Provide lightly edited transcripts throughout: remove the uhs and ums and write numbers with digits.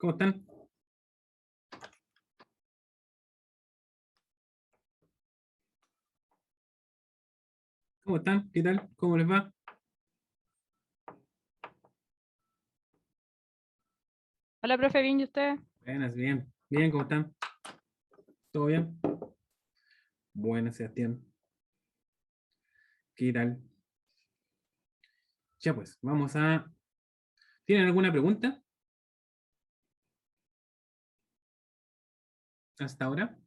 ¿Cómo están? ¿Cómo están? ¿Qué tal? ¿Cómo les va? Hola, profe, ¿bien y usted? Buenas, bien. Bien, ¿cómo están? ¿Todo bien? Buenas, Sebastián. ¿Qué tal? Ya pues, vamos a... ¿Tienen alguna pregunta hasta ahora?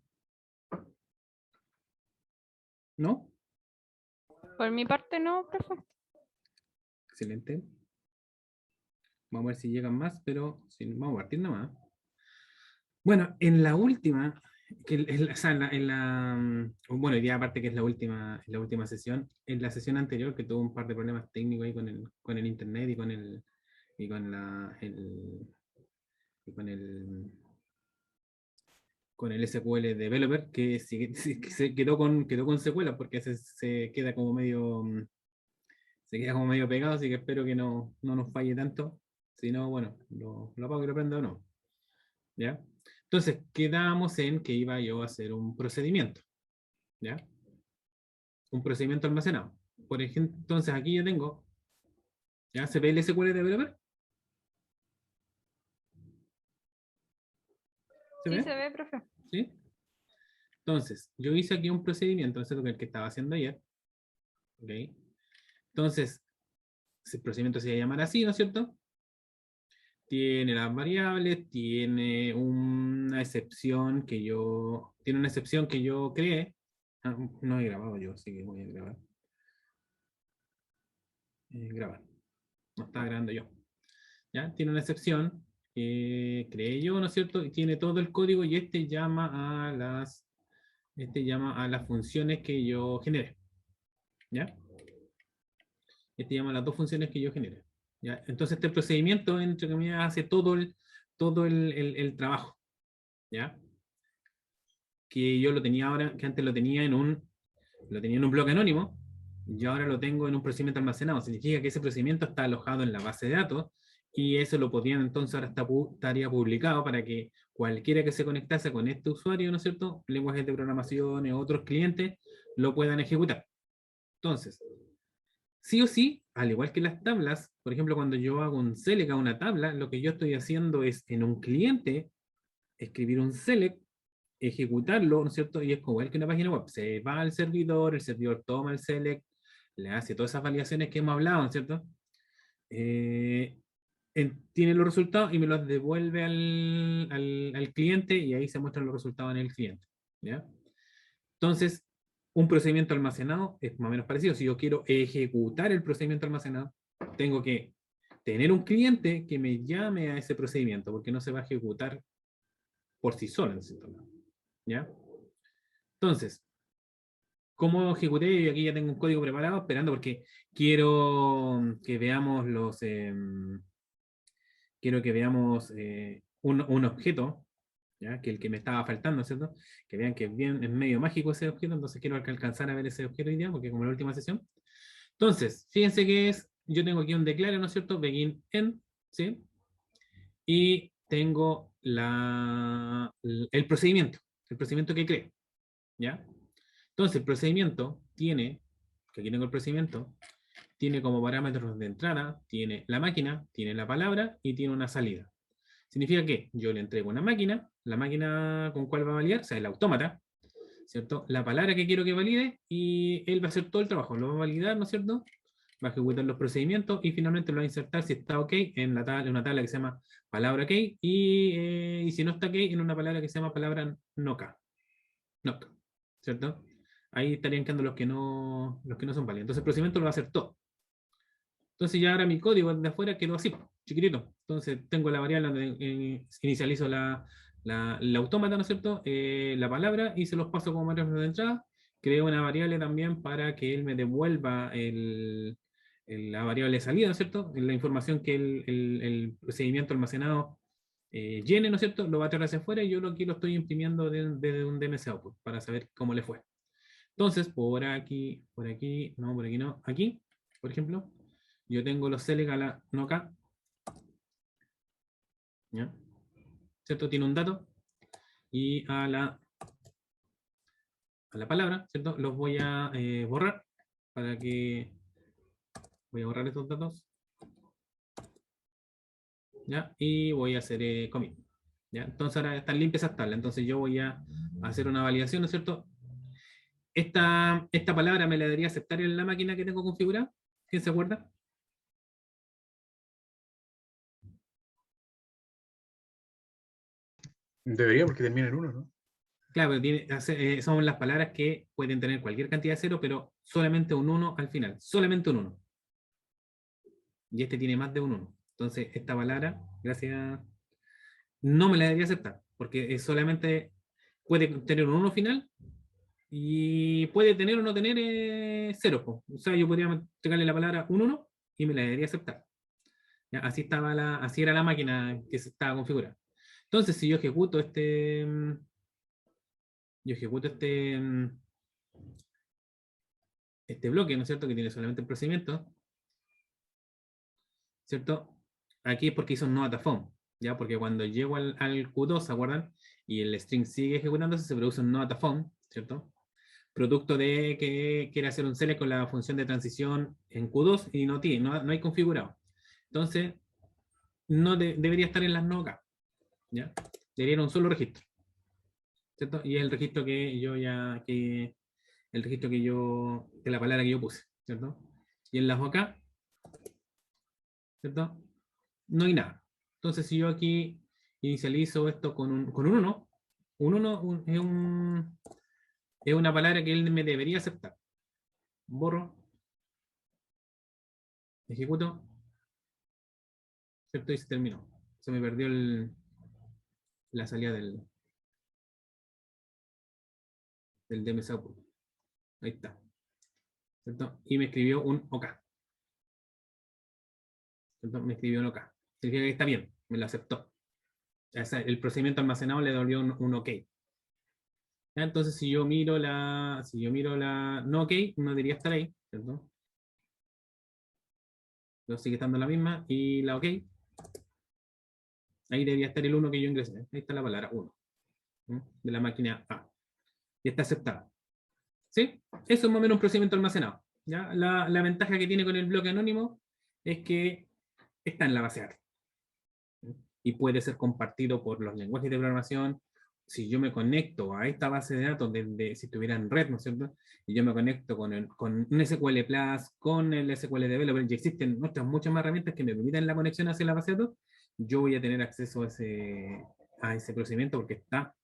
¿No? Por mi parte, no, profe. Excelente. Vamos a ver si llegan más, pero vamos a partir nomás. Bueno, en la última, o sea, bueno, hoy día aparte que es la última sesión, en la sesión anterior que tuvo un par de problemas técnicos ahí con el internet y con con el SQL Developer, que, que se quedó con secuelas porque se queda como medio se queda como medio pegado, así que espero que no nos falle tanto. Si no, bueno, lo apago y lo prendo o no. ¿Ya? Entonces, quedamos en que iba yo a hacer un procedimiento. ¿Ya? Un procedimiento almacenado. Por ejemplo, entonces aquí yo tengo, ¿ya? ¿Se ve el SQL Developer? ¿Se Sí ve? se ve, profe. ¿Sí? Entonces, yo hice aquí un procedimiento, eso es lo que estaba haciendo ayer. ¿Ok? Entonces, el procedimiento se va a llamar así, ¿no es cierto? Tiene las variables, tiene una excepción que yo creé. Ah, no he grabado yo, así que voy a grabar. Grabar. No estaba grabando yo. ¿Ya? Tiene una excepción que creé yo, ¿no es cierto? Y tiene todo el código y este llama a las funciones que yo generé. ¿Ya? Este llama a las dos funciones que yo generé. ¿Ya? Entonces este procedimiento, entre comillas, hace el trabajo. ¿Ya? Que yo lo tenía ahora, que antes lo tenía en un bloque anónimo, yo ahora lo tengo en un procedimiento almacenado. Significa que ese procedimiento está alojado en la base de datos y eso lo podían entonces ahora estaría publicado para que cualquiera que se conectase con este usuario, ¿no es cierto? Lenguajes de programación y otros clientes lo puedan ejecutar. Entonces, sí o sí, al igual que las tablas, por ejemplo, cuando yo hago un select a una tabla, lo que yo estoy haciendo es en un cliente escribir un select, ejecutarlo, ¿no es cierto? Y es como igual que una página web. Se va al servidor, el servidor toma el select, le hace todas esas validaciones que hemos hablado, ¿no es cierto? Eh, Tiene los resultados y me los devuelve al cliente y ahí se muestran los resultados en el cliente. ¿Ya? Entonces, un procedimiento almacenado es más o menos parecido. Si yo quiero ejecutar el procedimiento almacenado, tengo que tener un cliente que me llame a ese procedimiento, porque no se va a ejecutar por sí solo, ¿ya? Entonces, ¿cómo ejecuté? Y aquí ya tengo un código preparado, esperando porque quiero que veamos quiero que veamos un objeto, ¿ya? Que el que me estaba faltando, ¿cierto? Que vean que es medio mágico ese objeto, entonces quiero alcanzar a ver ese objeto hoy día, porque como la última sesión. Entonces, fíjense que yo tengo aquí un declare, ¿no es cierto? Begin end, ¿sí? Y tengo el procedimiento que cree, ¿ya? Entonces, el procedimiento que aquí tengo el procedimiento, tiene como parámetros de entrada, tiene la máquina, tiene la palabra y tiene una salida. Significa que yo le entrego una máquina, la máquina con cuál va a validar, o sea, el autómata, ¿cierto? La palabra que quiero que valide y él va a hacer todo el trabajo, lo va a validar, ¿no es cierto? Va a ejecutar los procedimientos y finalmente lo va a insertar si está OK en una tabla que se llama palabra OK y si no está OK en una palabra que se llama palabra no, ¿cierto? Ahí estarían quedando los que no son válidos. Entonces el procedimiento lo va a hacer todo. Entonces ya ahora mi código de afuera quedó así, chiquitito. Entonces tengo la variable donde inicializo la autómata, ¿no es cierto? La palabra y se los paso como variables de entrada. Creo una variable también para que él me devuelva la variable de salida, ¿no es cierto? La información que el procedimiento almacenado llene, ¿no es cierto? Lo va a traer hacia afuera y yo aquí lo estoy imprimiendo desde un DMS output para saber cómo le fue. Entonces, no, por aquí no, aquí, por ejemplo, yo tengo los select a la no acá, ¿ya? ¿cierto? Tiene un dato y a la palabra, ¿cierto? Los voy a borrar para que voy a borrar estos datos, ¿ya? Y voy a hacer commit, ¿ya? Entonces ahora están limpias esas tablas, entonces yo voy a hacer una validación, ¿no es cierto? Esta palabra me la debería aceptar en la máquina que tengo configurada. ¿Quién se acuerda? Debería porque termina en uno, ¿no? Claro, pero son las palabras que pueden tener cualquier cantidad de cero, pero solamente un 1 al final. Solamente un 1. Y este tiene más de un 1. Entonces, esta palabra, gracias, no me la debería aceptar, porque es solamente puede tener un 1 final y puede tener o no tener 0. O sea, yo podría entregarle la palabra un 1 y me la debería aceptar. ¿Ya? Así era la máquina que se estaba configurada. Entonces, si yo ejecuto este bloque, ¿no es cierto? Que tiene solamente el procedimiento, ¿cierto? Aquí es porque hizo un not a phone, ¿ya? Porque cuando llego al Q2, ¿se acuerdan? Y el string sigue ejecutándose, se produce un not a phone, ¿cierto? Producto de que quiere hacer un select con la función de transición en Q2 y no hay configurado. Entonces, no debería estar en las no acá, ¿ya? Debería ir a un solo registro, ¿cierto? Y es el registro de la palabra que yo puse, ¿cierto? Y en las acá, ¿cierto? No hay nada. Entonces, si yo aquí inicializo esto con un 1, un 1 es una palabra que él me debería aceptar. Borro, ejecuto, ¿cierto? Y se terminó. Se me perdió la salida del DMS output. Ahí está. ¿Cierto? Y me escribió un OK. ¿Cierto? Me escribió un OK. Significa que está bien, me lo aceptó. O sea, el procedimiento almacenado le devolvió un OK. ¿Ya? Entonces, si yo miro la no OK, no debería estar ahí, ¿cierto? Pero sigue estando la misma y la OK. Ahí debería estar el 1 que yo ingresé. Ahí está la palabra 1 de la máquina A. Y está aceptada. ¿Sí? Eso es más o menos un procedimiento almacenado. ¿Ya? La ventaja que tiene con el bloque anónimo es que está en la base de datos. Y puede ser compartido por los lenguajes de programación. Si yo me conecto a esta base de datos, si estuviera en red, ¿no es cierto? Y yo me conecto con un SQL Plus, con el SQL Developer, y existen muchas más herramientas que me permitan la conexión hacia la base de datos, yo voy a tener acceso a ese procedimiento porque está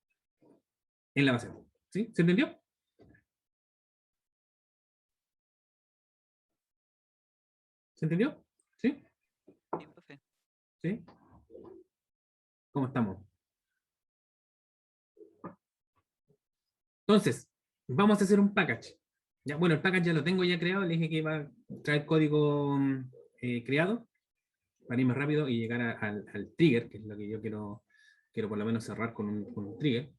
en la base de datos. ¿Sí? ¿Se entendió? ¿Se entendió? ¿Sí? Sí, profe. ¿Sí? ¿Cómo estamos? Entonces, vamos a hacer un package. Ya, bueno, el package ya lo tengo ya creado, le dije que iba a traer código creado para ir más rápido y llegar al trigger, que es lo que yo quiero por lo menos cerrar con un trigger.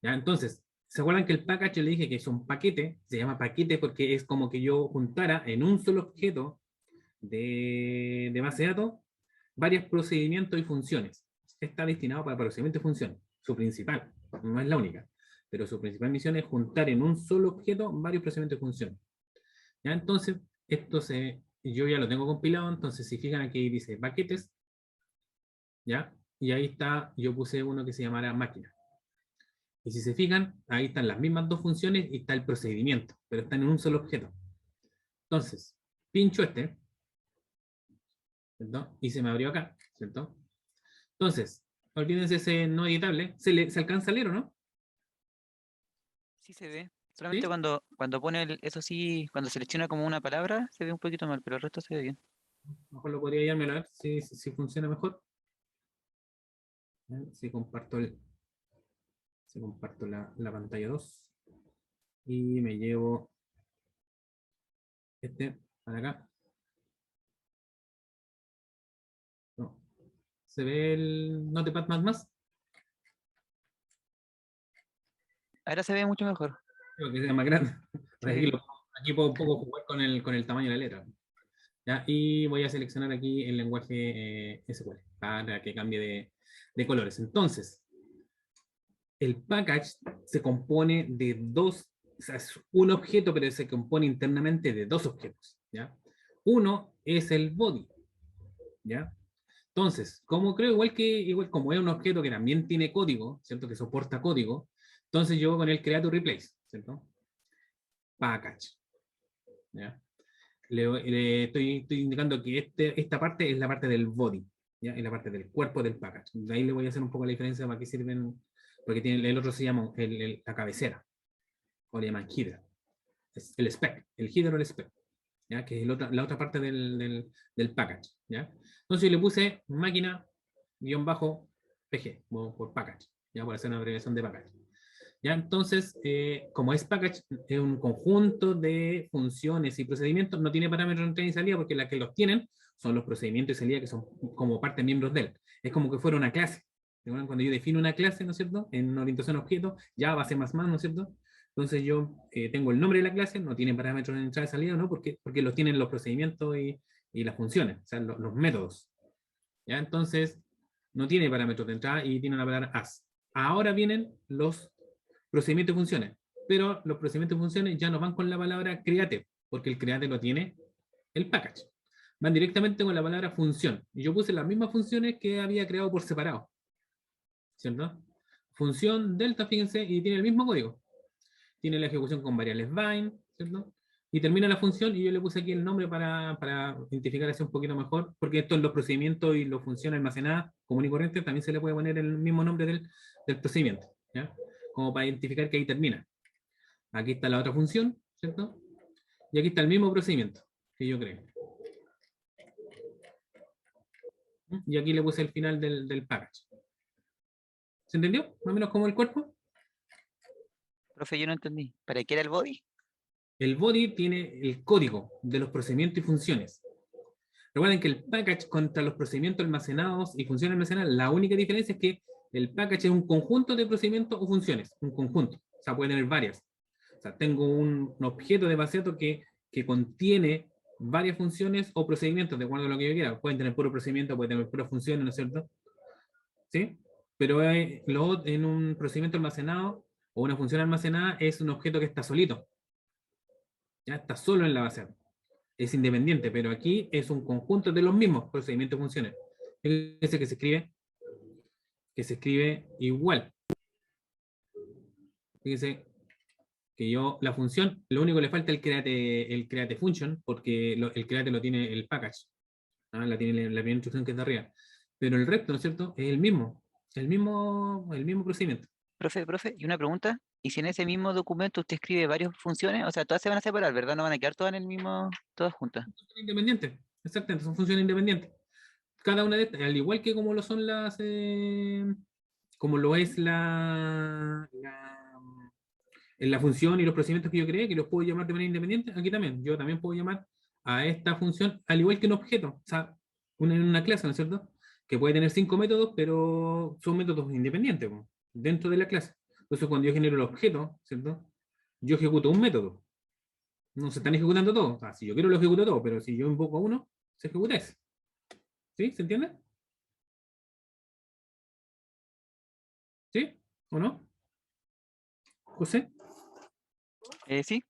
¿Ya? Entonces, ¿se acuerdan que el package yo le dije que es un paquete? Se llama paquete porque es como que yo juntara en un solo objeto de base de datos varios procedimientos y funciones. Está destinado para procedimientos y funciones, su principal, no es la única, pero su principal misión es juntar en un solo objeto varios procedimientos y funciones. ¿Ya? Entonces, yo ya lo tengo compilado, entonces si fijan aquí dice paquetes, ¿ya? Y ahí está, yo puse uno que se llamará máquina. Y si se fijan, ahí están las mismas dos funciones y está el procedimiento, pero están en un solo objeto. Entonces, pincho ¿cierto? Y se me abrió acá, ¿cierto? Entonces, olvídense ese no editable. ¿Se alcanza a leer o no? Sí se ve. Solamente ¿Sí? cuando pone eso sí, cuando selecciona como una palabra, se ve un poquito mal, pero el resto se ve bien. Mejor lo podría llamarme a ver si funciona mejor. Si comparto, si comparto la pantalla 2 y me llevo para acá. No. ¿Se ve el Notepad más? Ahora se ve mucho mejor. Creo que sea más grande. Aquí, Sí. aquí puedo un poco jugar con el tamaño de la letra. ¿Ya? Y voy a seleccionar aquí el lenguaje SQL para que cambie de colores. Entonces, el package se compone de dos, o sea, es un objeto, pero se compone internamente de dos objetos, ¿ya? Uno es el body, ¿ya? Entonces, como creo, igual como es un objeto que también tiene código, ¿cierto? Que soporta código, entonces yo con el create o replace, ¿cierto? Package, ¿ya? Estoy indicando que esta parte es la parte del body, ¿ya? Es la parte del cuerpo del package. De ahí le voy a hacer un poco la diferencia para qué sirven, porque el otro se llama la cabecera, o le llaman header. Es el spec, el header o el spec, ¿ya? Que es la otra parte del package, ¿ya? Entonces yo le puse máquina-pg, por package, ¿ya? Por hacer una abreviación de package. ¿Ya? Entonces, como es package, es un conjunto de funciones y procedimientos, no tiene parámetros de entrada y salida, porque las que los tienen son los procedimientos y salida que son como parte miembros de él. Es como que fuera una clase. Cuando yo defino una clase, ¿no es cierto? En orientación a objetos, ya va a ser más, ¿no es cierto? Entonces yo tengo el nombre de la clase, no tiene parámetros de entrada y salida, ¿no? Porque los tienen los procedimientos y las funciones, o sea, los métodos. ¿Ya? Entonces, no tiene parámetros de entrada y tiene una palabra as. Ahora vienen los procedimientos y funciones, pero los procedimientos y funciones ya no van con la palabra create, porque el create lo tiene el package. Van directamente con la palabra función. Y yo puse las mismas funciones que había creado por separado. ¿Cierto? Función delta, fíjense, y tiene el mismo código. Tiene la ejecución con variables bind, ¿cierto? Y termina la función y yo le puse aquí el nombre para identificar así un poquito mejor, porque esto en los procedimientos y las funciones almacenadas común y corriente también se le puede poner el mismo nombre del procedimiento, ¿ya? Como para identificar que ahí termina. Aquí está la otra función, ¿cierto? Y aquí está el mismo procedimiento que yo creo. Y aquí le puse el final del package. ¿Se entendió? Más o menos como el cuerpo. Profe, yo no entendí. ¿Para qué era el body? El body tiene el código de los procedimientos y funciones. Recuerden que el package contra los procedimientos almacenados y funciones almacenadas, la única diferencia es que el package es un conjunto de procedimientos o funciones, un conjunto. O sea, puede tener varias. O sea, tengo un objeto de vaciado que contiene varias funciones o procedimientos, de acuerdo a lo que yo quiera. Pueden tener puro procedimiento, pueden tener puras funciones, ¿no es cierto? ¿Sí? Pero en un procedimiento almacenado o una función almacenada es un objeto que está solito. Ya está solo en la base. Es independiente, pero aquí es un conjunto de los mismos procedimientos y funciones. Fíjense que se escribe igual. Fíjense que la función, lo único que le falta es el create function, porque el create lo tiene el package. La tiene la primera instrucción que está arriba. Pero el resto, ¿no es cierto? Es el mismo procedimiento. Profe, y una pregunta. ¿Y si en ese mismo documento usted escribe varias funciones? O sea, todas se van a separar, ¿verdad? No van a quedar todas en el mismo, todas juntas. Son independientes, exactamente, son funciones independientes. Cada una de estas, al igual que como lo son como lo es en la función y los procedimientos que yo creé, que los puedo llamar de manera independiente, aquí también, yo también puedo llamar a esta función al igual que un objeto, o sea, en una clase, ¿no es cierto? Que puede tener 5 métodos, pero son métodos independientes, dentro de la clase. Entonces, cuando yo genero el objeto, ¿cierto? Yo ejecuto un método. No se están ejecutando todos. O sea, si yo quiero lo ejecuto todo, pero si yo invoco uno, se ejecuta ese. ¿Sí? ¿Se entiende? ¿Sí? ¿O no? ¿José? ¿Sí?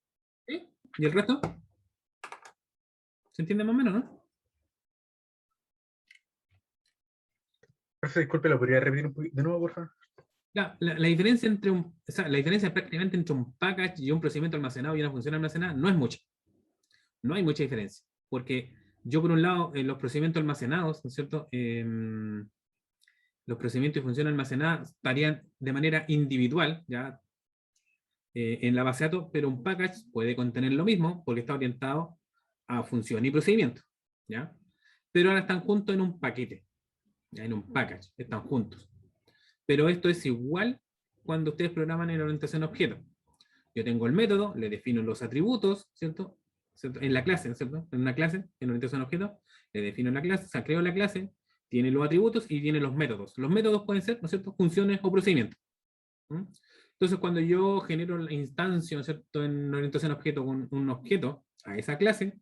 ¿Sí? ¿Y el resto? ¿Se entiende más o menos, no? Profe, disculpe, ¿lo podría repetir de nuevo, por favor? La diferencia la diferencia prácticamente entre un package y un procedimiento almacenado y una función almacenada no es mucha. No hay mucha diferencia. Porque yo, por un lado, en los procedimientos almacenados, ¿no es cierto? Los procedimientos y funciones almacenadas estarían de manera individual, ya en la base de datos, pero un package puede contener lo mismo porque está orientado a función y procedimiento, ¿ya? Pero ahora están juntos en un paquete, ¿ya? En un package, están juntos. Pero esto es igual cuando ustedes programan en orientación a objetos. Yo tengo el método, le defino los atributos, ¿cierto? En la clase, ¿cierto? En una clase, en orientación a objetos, le defino la clase, o sea, creo la clase, tiene los atributos y tiene los métodos. Los métodos pueden ser, ¿no es cierto?, funciones o procedimientos. Entonces, cuando yo genero la instancia, ¿no es cierto?, en orientación a objeto con un objeto a esa clase,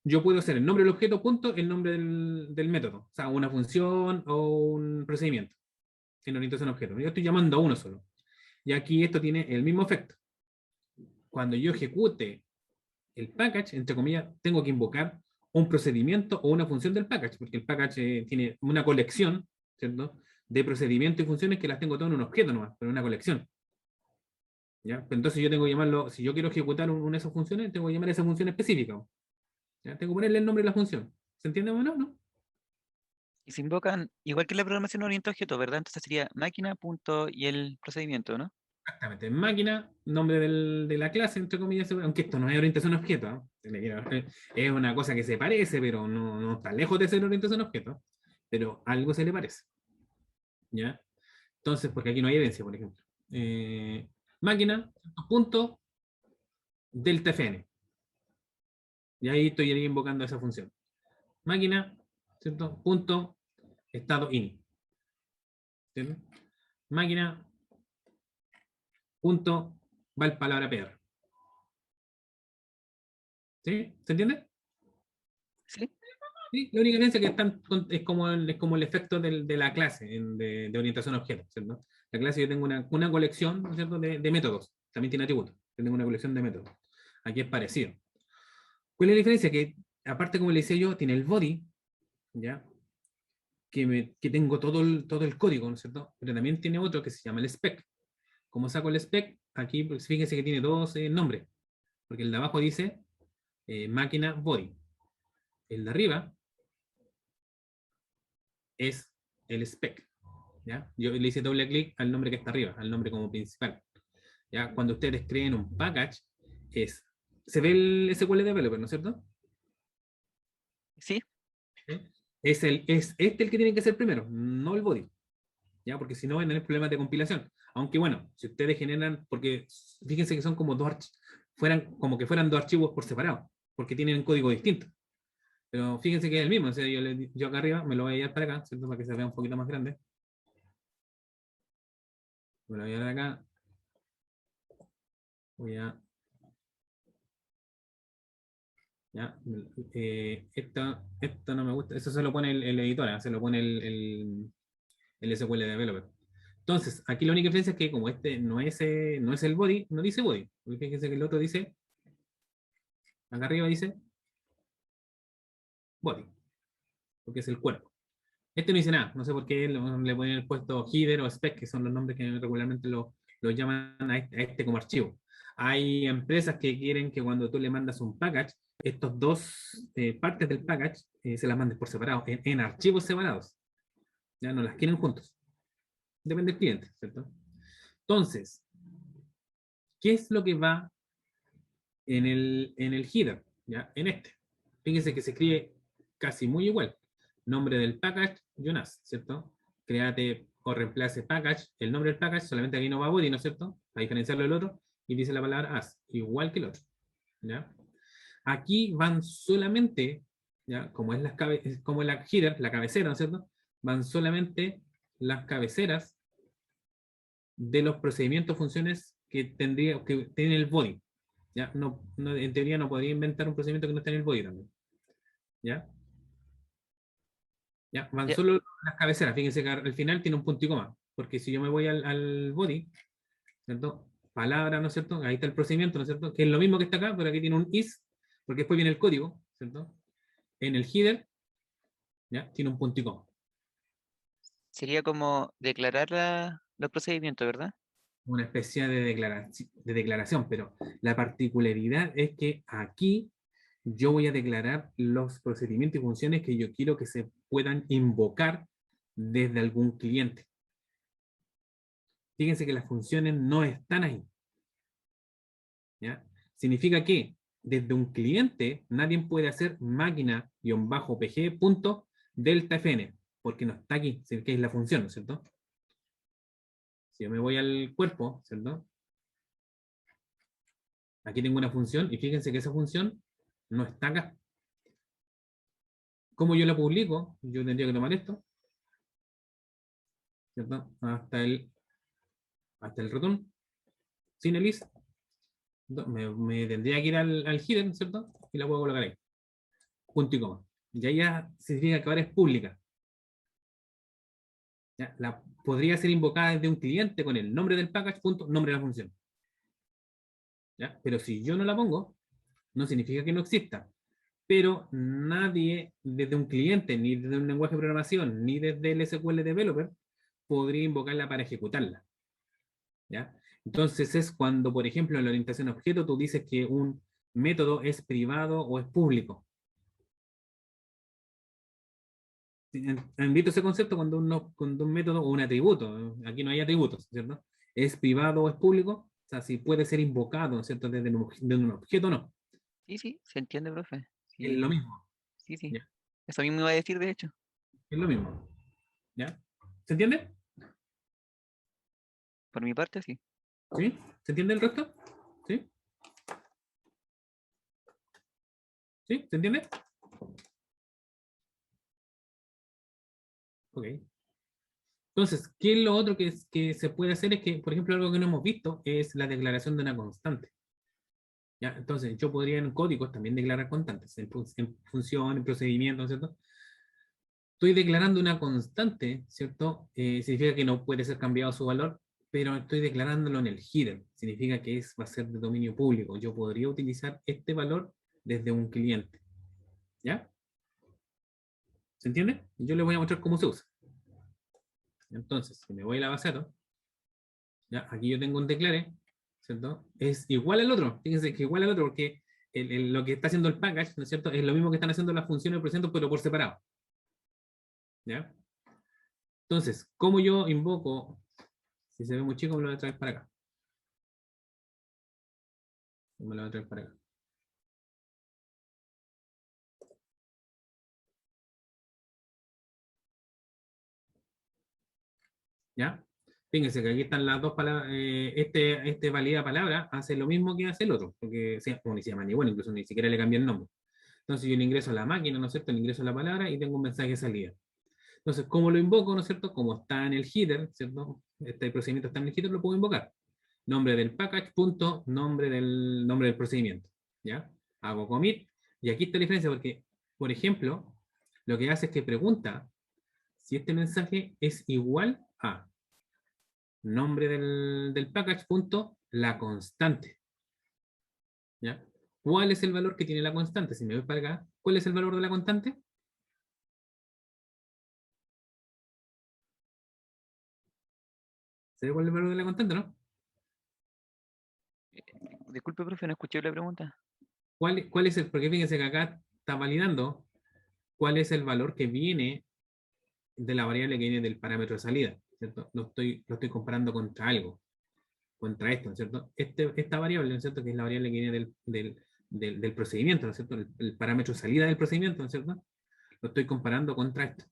yo puedo hacer el nombre del objeto, punto, el nombre del método. O sea, una función o un procedimiento en orientación a objeto. Yo estoy llamando a uno solo. Y aquí esto tiene el mismo efecto. Cuando yo ejecute el package, entre comillas, tengo que invocar un procedimiento o una función del package, porque el package tiene una colección, ¿cierto?, de procedimientos y funciones que las tengo todas en un objeto nomás, pero en una colección. ¿Ya? Entonces yo tengo que llamarlo, si yo quiero ejecutar una de esas funciones, tengo que llamar a esa función específica. ¿Ya? Tengo que ponerle el nombre de la función. ¿Se entiende o no? ¿No? Y se invocan, igual que en la programación orientada a objetos, ¿verdad? Entonces sería máquina, punto y el procedimiento, ¿no? Exactamente. En máquina, nombre de la clase, entre comillas, aunque esto no es orientación a objeto, ¿no? Es una cosa que se parece, pero no está lejos de ser orientación a objeto. Pero algo se le parece. ¿Ya? Entonces, porque aquí no hay evidencia, por ejemplo. Máquina, punto, delta fn. Y ahí estoy invocando esa función. Máquina, ¿cierto? Punto, estado in. ¿Cierto? Máquina, punto, val palabra peor. ¿Sí? ¿Se entiende? Sí. Sí, la única diferencia es que es como el efecto de la clase de orientación a objetos, ¿cierto? La clase yo tengo una colección, ¿no es cierto?, de métodos, también tiene atributos, yo tengo una colección de métodos. Aquí es parecido. ¿Cuál es la diferencia? Que aparte, como le decía yo, tiene el body, ¿ya? Que tengo todo el código, ¿no es cierto? Pero también tiene otro que se llama el spec. ¿Cómo saco el spec? Aquí, pues, fíjense que tiene dos nombres, porque el de abajo dice máquina body. El de arriba es el spec. ¿Ya? Yo le hice doble clic al nombre que está arriba, al nombre como principal. ¿Ya? Cuando ustedes creen un package, se ve el SQL Developer, ¿no es cierto? Sí. ¿Sí? Es este el que tiene que ser primero, no el body. ¿Ya? Porque si no, van a tener problemas de compilación. Aunque bueno, si ustedes generan, porque fíjense que son como como que fueran dos archivos por separado, porque tienen un código distinto. Pero fíjense que es el mismo, o sea, yo acá arriba me lo voy a llevar para acá, ¿cierto? Para que se vea un poquito más grande. Me lo voy a llevar acá. Voy a. ¿Ya? Esto no me gusta, eso se lo pone el editor, se lo pone el SQL Developer. Entonces, aquí la única diferencia es que como este no es el body, no dice body. Porque fíjense que el otro dice, acá arriba dice body, porque es el cuerpo. Este no dice nada, no sé por qué le ponen el puesto header o spec, que son los nombres que regularmente lo llaman a este como archivo. Hay empresas que quieren que cuando tú le mandas un package, estos dos partes del package se las mandes por separado, en archivos separados. Ya no las quieren juntos. Depende del cliente, ¿cierto? Entonces, ¿qué es lo que va en el header? ¿Ya? En este. Fíjense que se escribe casi muy igual. Nombre del package, Jonas, ¿cierto? Créate o reemplace package, el nombre del package, solamente aquí no va body, ¿no es cierto? A diferenciarlo del otro, y dice la palabra as, igual que el otro. ¿Ya? Aquí van solamente, ¿ya? Como es como la header, la cabecera, ¿no es cierto? Van solamente las cabeceras de los procedimientos, funciones que tiene el body. ¿Ya? En teoría no podría inventar un procedimiento que no esté en el body también. ¿Ya? ¿Ya? Van Ya. solo las cabeceras. Fíjense que al final tiene un punto y coma. Porque si yo me voy al body, ¿cierto? Palabra, ¿no es cierto? Ahí está el procedimiento, ¿no es cierto? Que es lo mismo que está acá, pero aquí tiene un is, porque después viene el código, ¿cierto? En el header, ¿ya? Tiene un punto y coma. Sería como declarar los procedimientos, ¿verdad? Una especie de declaración, pero la particularidad es que aquí yo voy a declarar los procedimientos y funciones que yo quiero que se puedan invocar desde algún cliente. Fíjense que las funciones no están ahí. ¿Ya? Significa que desde un cliente nadie puede hacer máquina-pg.deltafn, porque no está aquí, que es la función, ¿no es cierto? Si yo me voy al cuerpo, ¿cierto? Aquí tengo una función y fíjense que esa función no está acá. ¿Cómo yo la publico? Yo tendría que tomar esto, ¿cierto? Hasta el return, sin el is. Me tendría que ir al header, ¿cierto? Y la puedo colocar ahí. punto y coma. Y ahí ya significa que ahora es pública. ¿Ya? Podría ser invocada desde un cliente con el nombre del package, punto, nombre de la función. ¿Ya? Pero si yo no la pongo, no significa que no exista. Pero nadie desde un cliente, ni desde un lenguaje de programación, ni desde el SQL Developer, podría invocarla para ejecutarla. ¿Ya? Entonces es cuando, por ejemplo, en la orientación a objeto tú dices que un método es privado o es público. Han visto ese concepto cuando un método o un atributo, aquí no hay atributos, ¿cierto? Es privado o es público, o sea, si puede ser invocado, ¿cierto? Desde un objeto o no. Sí, sí, se entiende, profe. Es lo Sí, mismo, sí, sí. ¿ya? Eso mismo iba a decir, de hecho. Es lo mismo, ¿ya? ¿Se entiende? Por mi parte, sí. ¿Sí? ¿Se entiende el resto? ¿Sí? ¿Sí? ¿Se entiende? Ok. Entonces, ¿qué es lo otro que se puede hacer? Es que, por ejemplo, algo que no hemos visto es la declaración de una constante. ¿Ya? Entonces, yo podría en códigos también declarar constantes, en función, en procedimiento, ¿cierto? Estoy declarando una constante, ¿cierto? Significa que no puede ser cambiado su valor, pero estoy declarándolo en el header. Significa que va a ser de dominio público. Yo podría utilizar este valor desde un cliente. ¿Ya? ¿Se entiende? Yo les voy a mostrar cómo se usa. Entonces, si me voy a la base de datos, ¿ya? Aquí yo tengo un declare, ¿cierto? Es igual al otro. Fíjense que igual al otro porque lo que está haciendo el package, ¿no es cierto? Es lo mismo que están haciendo las funciones del presente, pero por separado. ¿Ya? Entonces, ¿cómo yo invoco? Si se ve muy chico, me lo voy a traer para acá. Me lo voy a traer para acá. ¿Ya? Fíjense que aquí están las dos palabras. Este valida palabra hace lo mismo que hace el otro, porque como ni se llama ni bueno, incluso ni siquiera le cambié el nombre. Entonces yo le ingreso a la máquina, ¿no es cierto? Le ingreso a la palabra y tengo un mensaje de salida. Entonces, ¿cómo lo invoco, no es cierto? Como está en el header, ¿cierto? Este procedimiento está en el header, lo puedo invocar. Nombre del package, punto, nombre del procedimiento. ¿Ya? Hago commit. Y aquí está la diferencia porque, por ejemplo, lo que hace es que pregunta si este mensaje es igual a nombre del package, punto, la constante. ¿Ya? ¿Cuál es el valor que tiene la constante? Si me voy para acá, ¿cuál es el valor de la constante? ¿Se ve cuál es el valor de la constante, no? Disculpe, profe, no escuché la pregunta. ¿Cuál es el? Porque fíjense que acá está validando cuál es el valor que viene de la variable que viene del parámetro de salida, ¿cierto? Lo estoy comparando contra algo, contra esto, ¿no es cierto? Esta variable, ¿no es cierto? Que es la variable que viene del procedimiento, ¿no es cierto? El parámetro de salida del procedimiento, ¿no es cierto? Lo estoy comparando contra esto,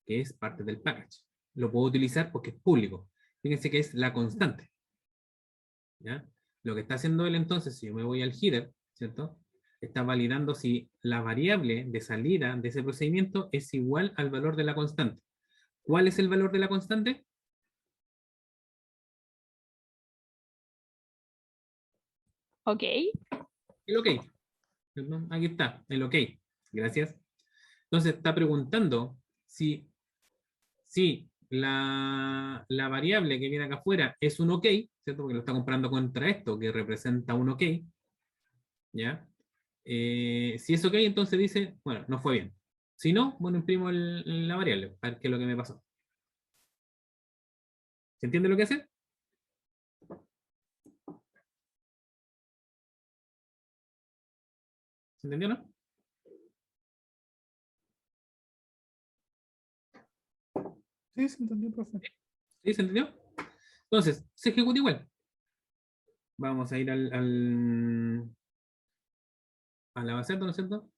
que es parte del package. Lo puedo utilizar porque es público. Fíjense que es la constante, ¿ya? Lo que está haciendo él entonces, si yo me voy al header, ¿cierto? Está validando si la variable de salida de ese procedimiento es igual al valor de la constante. ¿Cuál es el valor de la constante? Ok. El OK. ¿Cierto? Aquí está, el OK. Gracias. Entonces está preguntando si la variable que viene acá afuera es un OK, ¿cierto? Porque lo está comparando contra esto, que representa un OK. ¿Ya? Si es OK, entonces dice, bueno, no fue bien. Si no, bueno, imprimo la variable, a ver qué es lo que me pasó. ¿Se entiende lo que hace? ¿Se entendió, no? Sí, se entendió, profe. ¿Sí? ¿Se entendió? Entonces, se ejecuta igual. Vamos a ir a la base de datos, ¿no es cierto?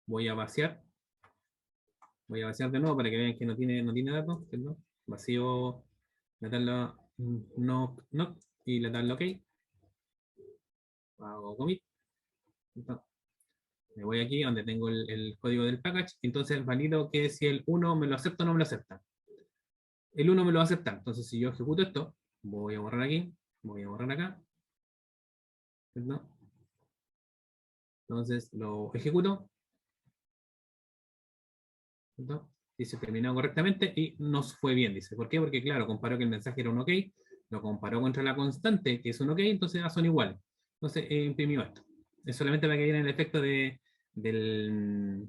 Voy a vaciar. Voy a vaciar de nuevo para que vean que no tiene datos, ¿cierto? Vacío la tabla no, y la tabla OK. Hago commit. Entonces, me voy aquí donde tengo el código del package. Entonces valido que si el 1 me lo acepta o no me lo acepta. El 1 me lo va a aceptar. Entonces si yo ejecuto esto, voy a borrar aquí, voy a borrar acá. ¿Cierto? Entonces lo ejecuto. ¿Cierto? Dice terminado correctamente y nos fue bien, dice. ¿Por qué? Porque claro, comparó que el mensaje era un OK, lo comparó contra la constante, que es un OK, entonces son iguales. Entonces imprimió esto. Es solamente para que vean el efecto del, de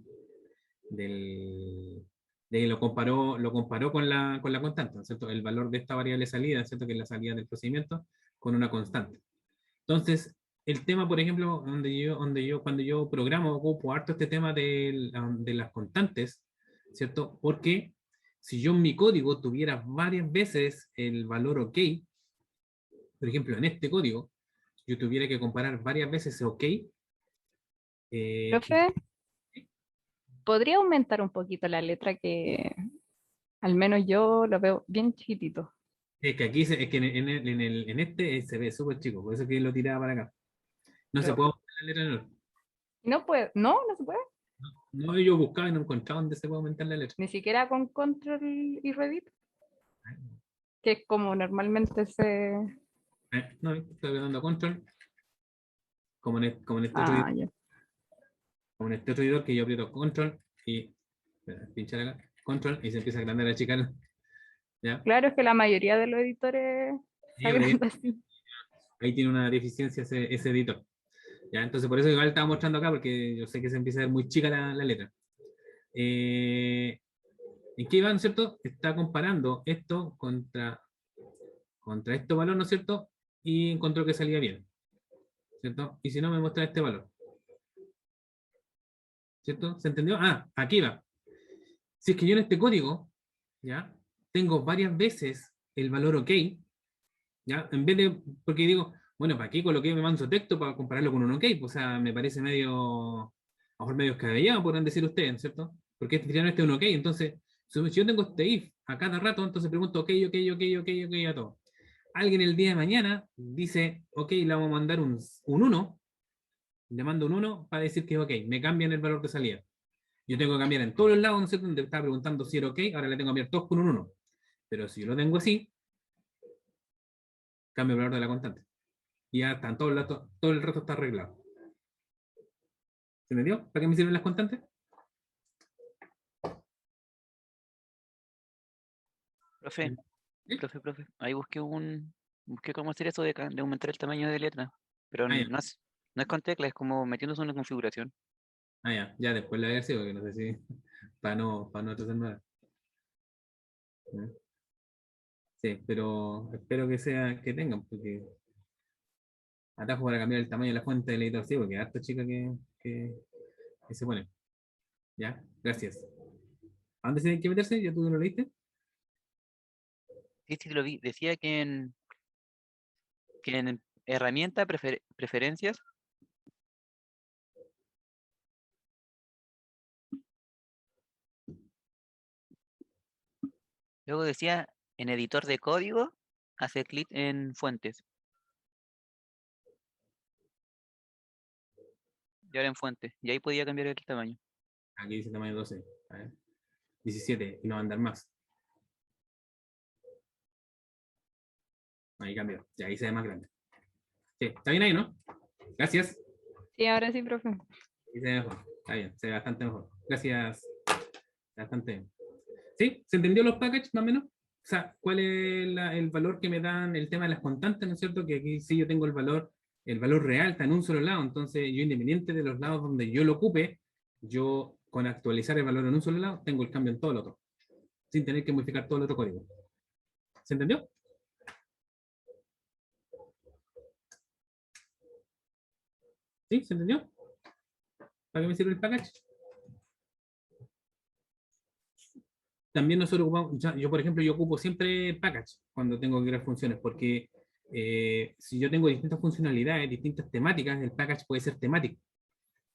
lo comparó con la constante, ¿no es cierto? El valor de esta variable salida, ¿cierto? Que es la salida del procedimiento, con una constante. Entonces, el tema, por ejemplo, cuando yo programo, ocupo harto este tema de las constantes, ¿cierto? Porque si yo en mi código tuviera varias veces el valor OK, por ejemplo, en este código, yo tuviera que comparar varias veces ese OK, Profe, ¿podría aumentar un poquito la letra que al menos yo lo veo bien chiquitito? es que aquí, es que en este se ve súper chico, por eso que lo tiraba para acá. No se Pero puede aumentar la letra en el no puede, no, no se puede. No, yo buscaba y no encontraba dónde se puede aumentar la letra. Ni siquiera con control y Reddit, que es como normalmente se... No, estoy dando control, Ah, ya. como en este otro editor que yo aprieto control y pinchar acá, control y se empieza a agrandar a achicar. ¿Ya? Claro, es que la mayoría de los editores se Y agrandan así. ahí tiene una deficiencia ese editor. ¿Ya? Entonces por eso igual estaba mostrando acá porque yo sé que se empieza a ver muy chica la letra. ¿En qué iban, cierto? Está comparando esto contra este valor, ¿no es cierto? Y encontró que salía bien, ¿cierto? Y si no, me muestra este valor, ¿cierto? ¿Se entendió? Ah, aquí va. Si es que yo en este código, ¿ya? Tengo varias veces el valor OK, ¿ya? En vez de, porque digo, bueno, ¿para qué coloqué mi manso texto para compararlo con un OK? Pues, o sea, me parece medio, a lo mejor medio escabellado, podrán decir ustedes, ¿cierto? Porque finalmente es un OK, entonces, si yo tengo este if a cada rato, entonces pregunto OK, OK, OK, OK, OK a todo. Alguien el día de mañana dice, OK, le vamos a mandar un 1, le mando un 1 para decir que es OK, me cambian el valor de salida. Yo tengo que cambiar en todos los lados, ¿no sé? Donde estaba preguntando si era OK, ahora le tengo que cambiar todos con un 1. Pero si yo lo tengo así, cambio el valor de la constante. Y ya están todo el resto está arreglado. ¿Se me dio? ¿Para qué me sirven las constantes? Profe, ¿Sí? profe, ahí busqué cómo hacer eso de aumentar el tamaño de letra, pero Ah, ya. no es con tecla, es como metiéndose una configuración. Ah, ya. Ya después la voy a ver, sí, porque no sé si. Para no hacer nada. Sí, pero espero que sea que tengan, porque atajo para cambiar el tamaño de la fuente del editor, sí, porque harta chica que se pone. Ya, gracias. ¿A dónde se tiene que meterse? ¿Ya tú lo leíste? Sí, sí, lo vi. Decía que en herramienta, preferencias, luego decía en editor de código, hace clic en fuentes. Y ahora en fuentes. Y ahí podía cambiar el tamaño. Aquí dice tamaño 12. A ver. 17 y no va a andar más. Ahí cambió. Ya ahí se ve más grande. Sí, está bien ahí, ¿no? Gracias. Sí, ahora sí, profe. Ahí se ve mejor. Está bien, se ve bastante mejor. Gracias. Bastante bien. ¿Sí? ¿Se entendió los packages más o menos? O sea, ¿cuál es el valor que me dan el tema de las constantes, ¿no es cierto? Que aquí sí yo tengo el valor real está en un solo lado, entonces yo independiente de los lados donde yo lo ocupe, yo con actualizar el valor en un solo lado, tengo el cambio en todo el otro, sin tener que modificar todo el otro código. ¿Se entendió? ¿Sí? ¿Se entendió? ¿Para qué me sirve el package? También nosotros ocupamos, yo por ejemplo, yo ocupo siempre package cuando tengo que crear funciones, porque si yo tengo distintas funcionalidades, distintas temáticas, el package puede ser temático.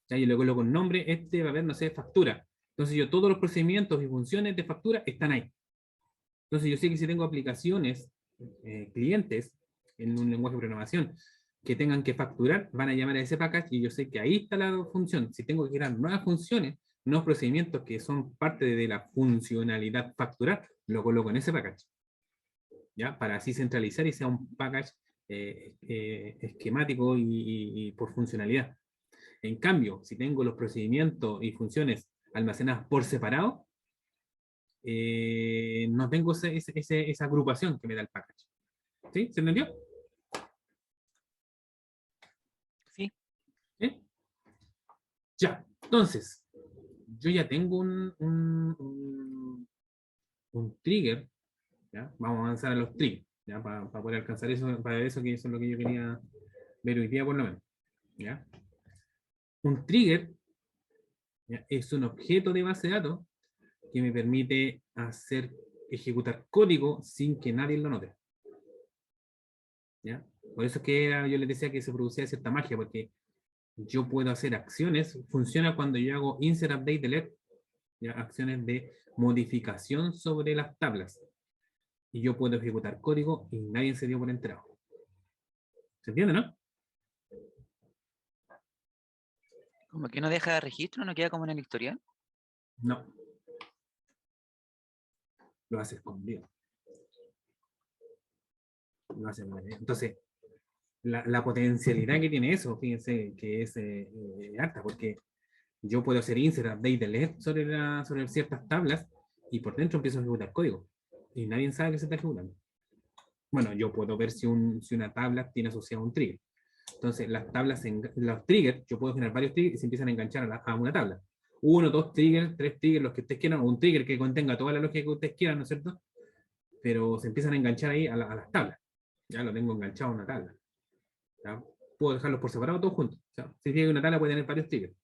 Ya, yo le coloco un nombre, este va a haber, no sé, factura. Entonces yo todos los procedimientos y funciones de factura están ahí. Entonces yo sé que si tengo aplicaciones, clientes, en un lenguaje de programación, que tengan que facturar, van a llamar a ese package y yo sé que ahí está la función. Si tengo que crear nuevas funciones, nuevos procedimientos que son parte de la funcionalidad facturar, lo coloco en ese package. ¿Ya? Para así centralizar y sea un package esquemático y por funcionalidad. En cambio, si tengo los procedimientos y funciones almacenadas por separado, no tengo esa agrupación que me da el package. ¿Sí? ¿Se entendió? Sí. ¿Sí? Ya, entonces, yo ya tengo un trigger, ¿ya? Vamos a avanzar a los triggers, ¿ya? Para poder alcanzar eso, para eso, que eso es lo que yo quería ver hoy día por lo menos, ¿ya? Un trigger, ¿ya? Es un objeto de base de datos que me permite ejecutar código sin que nadie lo note, ¿ya? Por eso es que yo les decía que se producía cierta magia, porque yo puedo hacer acciones, funciona cuando yo hago insert, update, delete, ¿ya? Acciones de modificación sobre las tablas. Y yo puedo ejecutar código y nadie se dio por enterado. ¿Se entiende, no? Como que no deja registro, no queda como en el historial. No. Lo hace escondido. Lo hace escondido. Entonces, la potencialidad que tiene eso, fíjense que es alta, porque yo puedo hacer insert, update, delete sobre ciertas tablas y por dentro empiezo a ejecutar código. Y nadie sabe que se está ejecutando. Bueno, yo puedo ver si una tabla tiene asociado un trigger. Entonces, los triggers, yo puedo generar varios triggers y se empiezan a enganchar a una tabla. 1, 2 triggers, 3 triggers, los que ustedes quieran, o un trigger que contenga toda la lógica que ustedes quieran, ¿no es cierto? Pero se empiezan a enganchar ahí a las tablas. Ya lo tengo enganchado a una tabla. ¿Ya? Puedo dejarlos por separado todos juntos. O sea, si tiene una tabla puede tener varios triggers.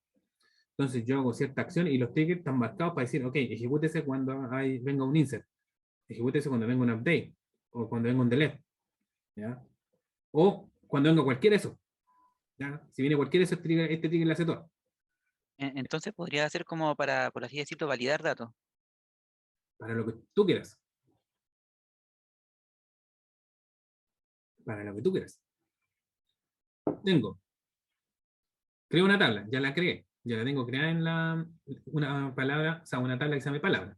Entonces yo hago cierta acción y los triggers están marcados para decir, ok, ejecútese cuando venga un insert, ejecútese cuando venga un update, o cuando venga un delete, ¿ya? O cuando venga cualquiera de esos. ¿Ya? Si viene cualquiera de esos triggers, este trigger le hace todo. Entonces podría ser como para, por así decirlo, validar datos. Para lo que tú quieras. Para lo que tú quieras. Creo una tabla, ya la creé. Ya la tengo creada en una palabra, o sea, una tabla que se llama palabra.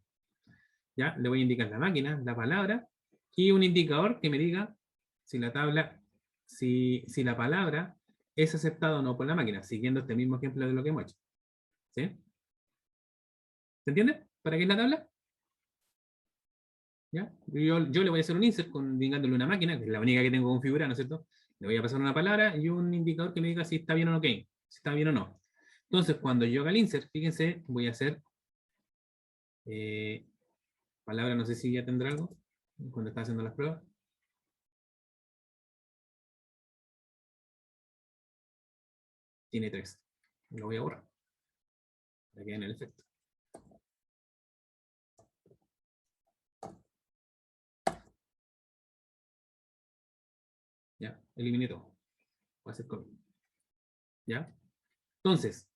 ¿Ya? Le voy a indicar la máquina, la palabra, y un indicador que me diga si si la palabra es aceptada o no por la máquina, siguiendo este mismo ejemplo de lo que hemos hecho. ¿Sí? ¿Se entiende? ¿Para qué es la tabla? ¿Ya? Yo le voy a hacer un insert indicándole una máquina, que es la única que tengo configurada, ¿no es cierto? Le voy a pasar una palabra y un indicador que me diga si está bien o no, si está bien o no. Entonces, cuando yo haga el insert, fíjense, voy a hacer palabra, no sé si ya tendrá algo cuando está haciendo las pruebas. Tiene 3. Lo voy a borrar. Para que en el efecto. Ya, eliminé todo. Voy a hacer copy. ¿Ya? Entonces,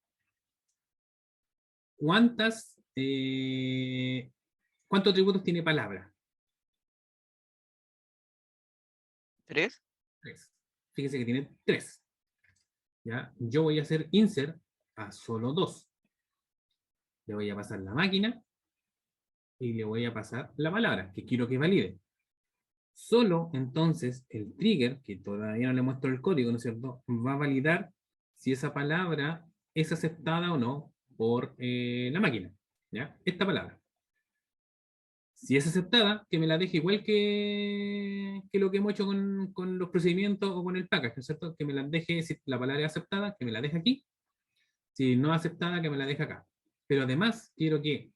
¿cuántos atributos tiene palabra? 3. 3. Fíjense que tiene 3. ¿Ya? Yo voy a hacer insert a solo 2. Le voy a pasar la máquina y le voy a pasar la palabra, que quiero que valide. Solo entonces el trigger, que todavía no le muestro el código, ¿no es cierto?, va a validar si esa palabra es aceptada o no por la máquina. ¿Ya? Esta palabra. Si es aceptada, que me la deje igual que lo que hemos hecho con los procedimientos o con el package, ¿no es cierto? Que me la deje, si la palabra es aceptada, que me la deje aquí. Si no es aceptada, que me la deje acá. Pero además, quiero que,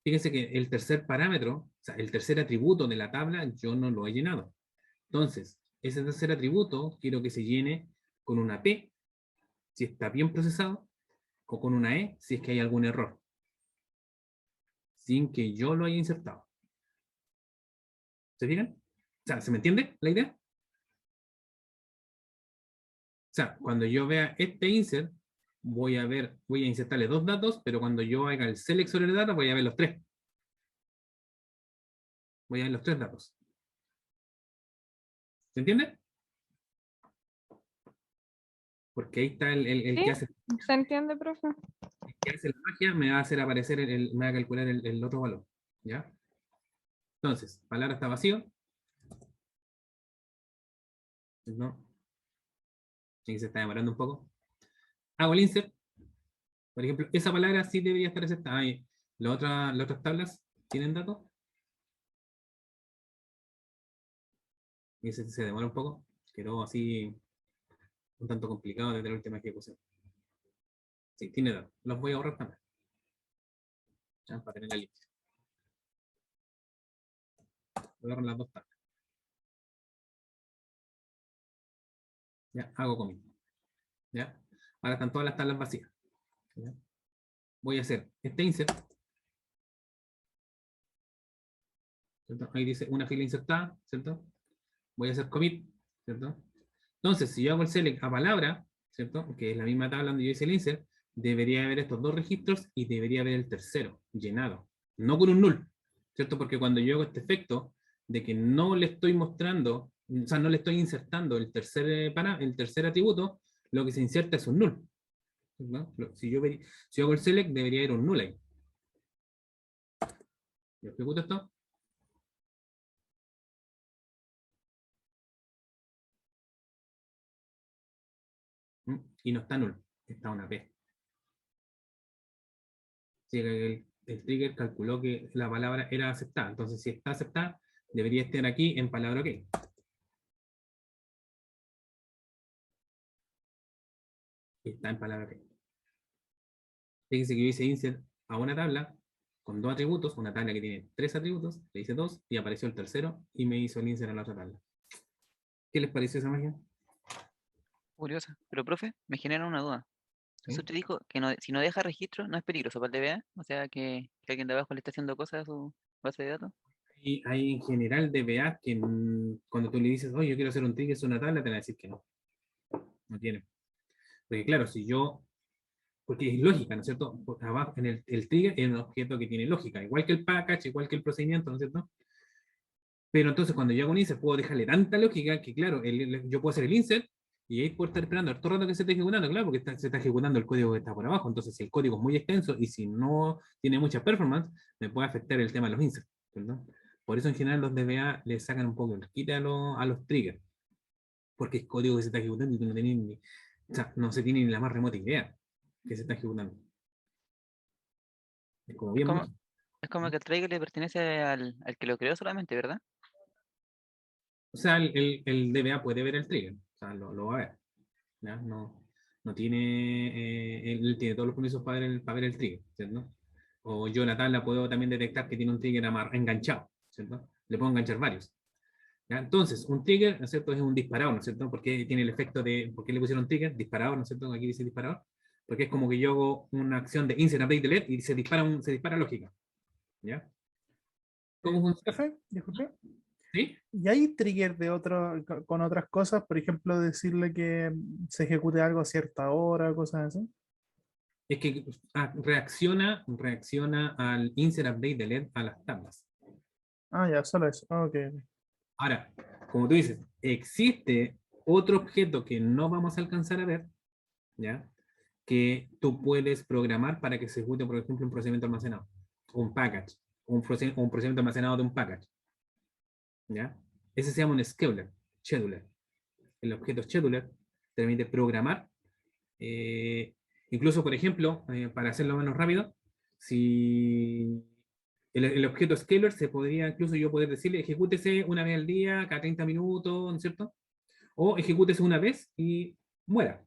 fíjense que el tercer parámetro, o sea, el tercer atributo de la tabla, yo no lo he llenado. Entonces, ese tercer atributo quiero que se llene con una P, si está bien procesado, o con una E, si es que hay algún error, sin que yo lo haya insertado. ¿Se fijan? O sea, ¿se me entiende la idea? O sea, cuando yo vea este insert, voy a insertarle 2 datos, pero cuando yo haga el select sobre el dato, voy a ver los 3. Voy a ver los 3 datos. ¿Se entiende? Porque ahí está el ¿Sí? que hace ¿Se entiende, profe? la magia, me va a hacer aparecer, me va a calcular el otro valor. ¿Ya? Entonces, palabra está vacío. No. Sí, se está demorando un poco. hago el insert. Por ejemplo, esa palabra sí debería estar aceptada. Ahí, las otras tablas tienen datos. Y ese se demora un poco. Quedó así un tanto complicado de tener el tema de ejecución. Sí, tiene datos. Los voy a ahorrar también. Ya, para tener la lista. Voy a ahorrar las dos tablas. Ya, hago commit. ¿Ya? Ahora están todas las tablas vacías. ¿Ya? Voy a hacer este insert. ¿Cierto? Ahí dice una fila insertada, ¿cierto? Voy a hacer commit, ¿cierto? Entonces, si yo hago el select a palabra, ¿cierto? Que es la misma tabla donde yo hice el insert, debería haber estos dos registros y debería haber el tercero llenado. No con un null, ¿cierto? Porque cuando yo hago este efecto de que no le estoy mostrando, o sea, no le estoy insertando el tercer atributo, lo que se inserta es un null. ¿No? Si yo hago el select, debería haber un null ahí. ¿Yo ejecuto esto? Y no está null, está una P. Sí, el trigger calculó que la palabra era aceptada. Entonces, si está aceptada, debería estar aquí en palabra OK. Está en palabra OK. Fíjense que yo hice insert a una tabla con dos atributos, una tabla que tiene 3 atributos, le hice 2 y apareció el tercero y me hizo el insert a la otra tabla. ¿Qué les pareció esa magia? Curiosa. Pero, profe, me genera una duda. ¿Sí? Entonces usted dijo que si no deja registro, no es peligroso para el DBA. O sea, que alguien de abajo le está haciendo cosas a su base de datos. Y hay en general DBA que cuando tú le dices, oye, yo quiero hacer un trigger, es una tabla, te van a decir que no. No tiene. Porque claro, si yo porque es lógica, ¿no es cierto? Por abajo, en el trigger es un objeto que tiene lógica, igual que el package, igual que el procedimiento, ¿no es cierto? Pero entonces cuando yo hago un insert puedo dejarle tanta lógica que, claro, yo puedo hacer el insert y ahí puedo estar esperando todo el rato que se esté ejecutando, claro, porque se está ejecutando el código que está por abajo. Entonces, si el código es muy extenso y si no tiene mucha performance, me puede afectar el tema de los inserts, ¿verdad? Por eso en general los DBA le sacan un poco el quite a los triggers, porque es código que se está ejecutando y tú no tenés o sea, no se tiene ni la más remota idea que se está ejecutando. Es como Es bien como, mágico. es como que el trigger le pertenece al que lo creó solamente, ¿verdad? O sea, el DBA puede ver el trigger, o sea, lo va a ver. ¿Ya? No tiene, él tiene todos los permisos para ver el trigger, ¿cierto? O yo en la tabla puedo también detectar que tiene un trigger enganchado, ¿cierto? Le puedo enganchar varios. ¿Ya? Entonces, un trigger, ¿no es cierto? Es un disparador, ¿no es cierto? Porque tiene el efecto de, ¿por qué le pusieron trigger? Disparador, ¿no es cierto? Aquí dice disparador. Porque es como que yo hago una acción de insert, update, delete y se dispara lógica. ¿Ya? ¿Cómo funciona? Profe, disculpe. ¿Sí? ¿Y hay trigger de con otras cosas? Por ejemplo, decirle que se ejecute algo a cierta hora, cosas así. Es que reacciona al insert, update, delete a las tablas. Ah, ya, solo eso. Ok. Ahora, como tú dices, existe otro objeto que no vamos a alcanzar a ver, ¿ya? Que tú puedes programar para que se ejecute, por ejemplo, un procedimiento almacenado, un package, un procedimiento almacenado de un package, ¿ya? Ese se llama un scheduler. El objeto scheduler te permite programar, eh, incluso, por ejemplo, para hacerlo menos rápido, si el objeto scheduler se podría, incluso yo poder decirle, ejecútese una vez al día, cada 30 minutos, ¿no es cierto? O ejecútese una vez y muera.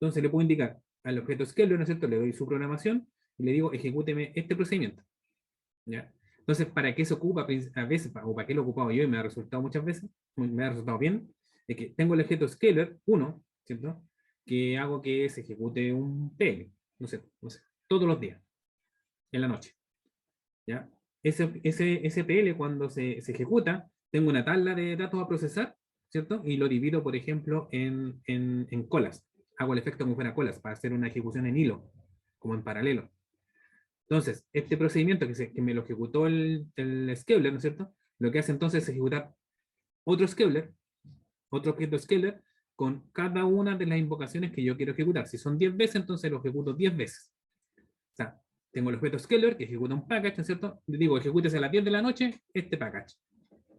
Entonces le puedo indicar al objeto scheduler, ¿no es cierto? Le doy su programación y le digo, ejecúteme este procedimiento. ¿Ya? Entonces, ¿para qué se ocupa a veces, o para qué lo he ocupado yo y me ha resultado muchas veces, me ha resultado bien? Es que tengo el objeto scheduler 1, ¿cierto? Que hago que se ejecute un PL, no sé, todos los días, en la noche. ¿Ya? Ese PL cuando se ejecuta, tengo una tabla de datos a procesar, ¿cierto? Y lo divido, por ejemplo, en colas. Hago el efecto como fuera colas para hacer una ejecución en hilo, como en paralelo. Entonces, este procedimiento que me lo ejecutó el scheduler, ¿no es cierto? Lo que hace entonces es ejecutar otro scheduler, otro objeto scheduler, con cada una de las invocaciones que yo quiero ejecutar. Si son 10 veces, entonces lo ejecuto 10 veces. O sea, tengo el objeto scheduler que ejecuta un package, ¿no es cierto? Le digo, ejecútese a las 10 de la noche este package,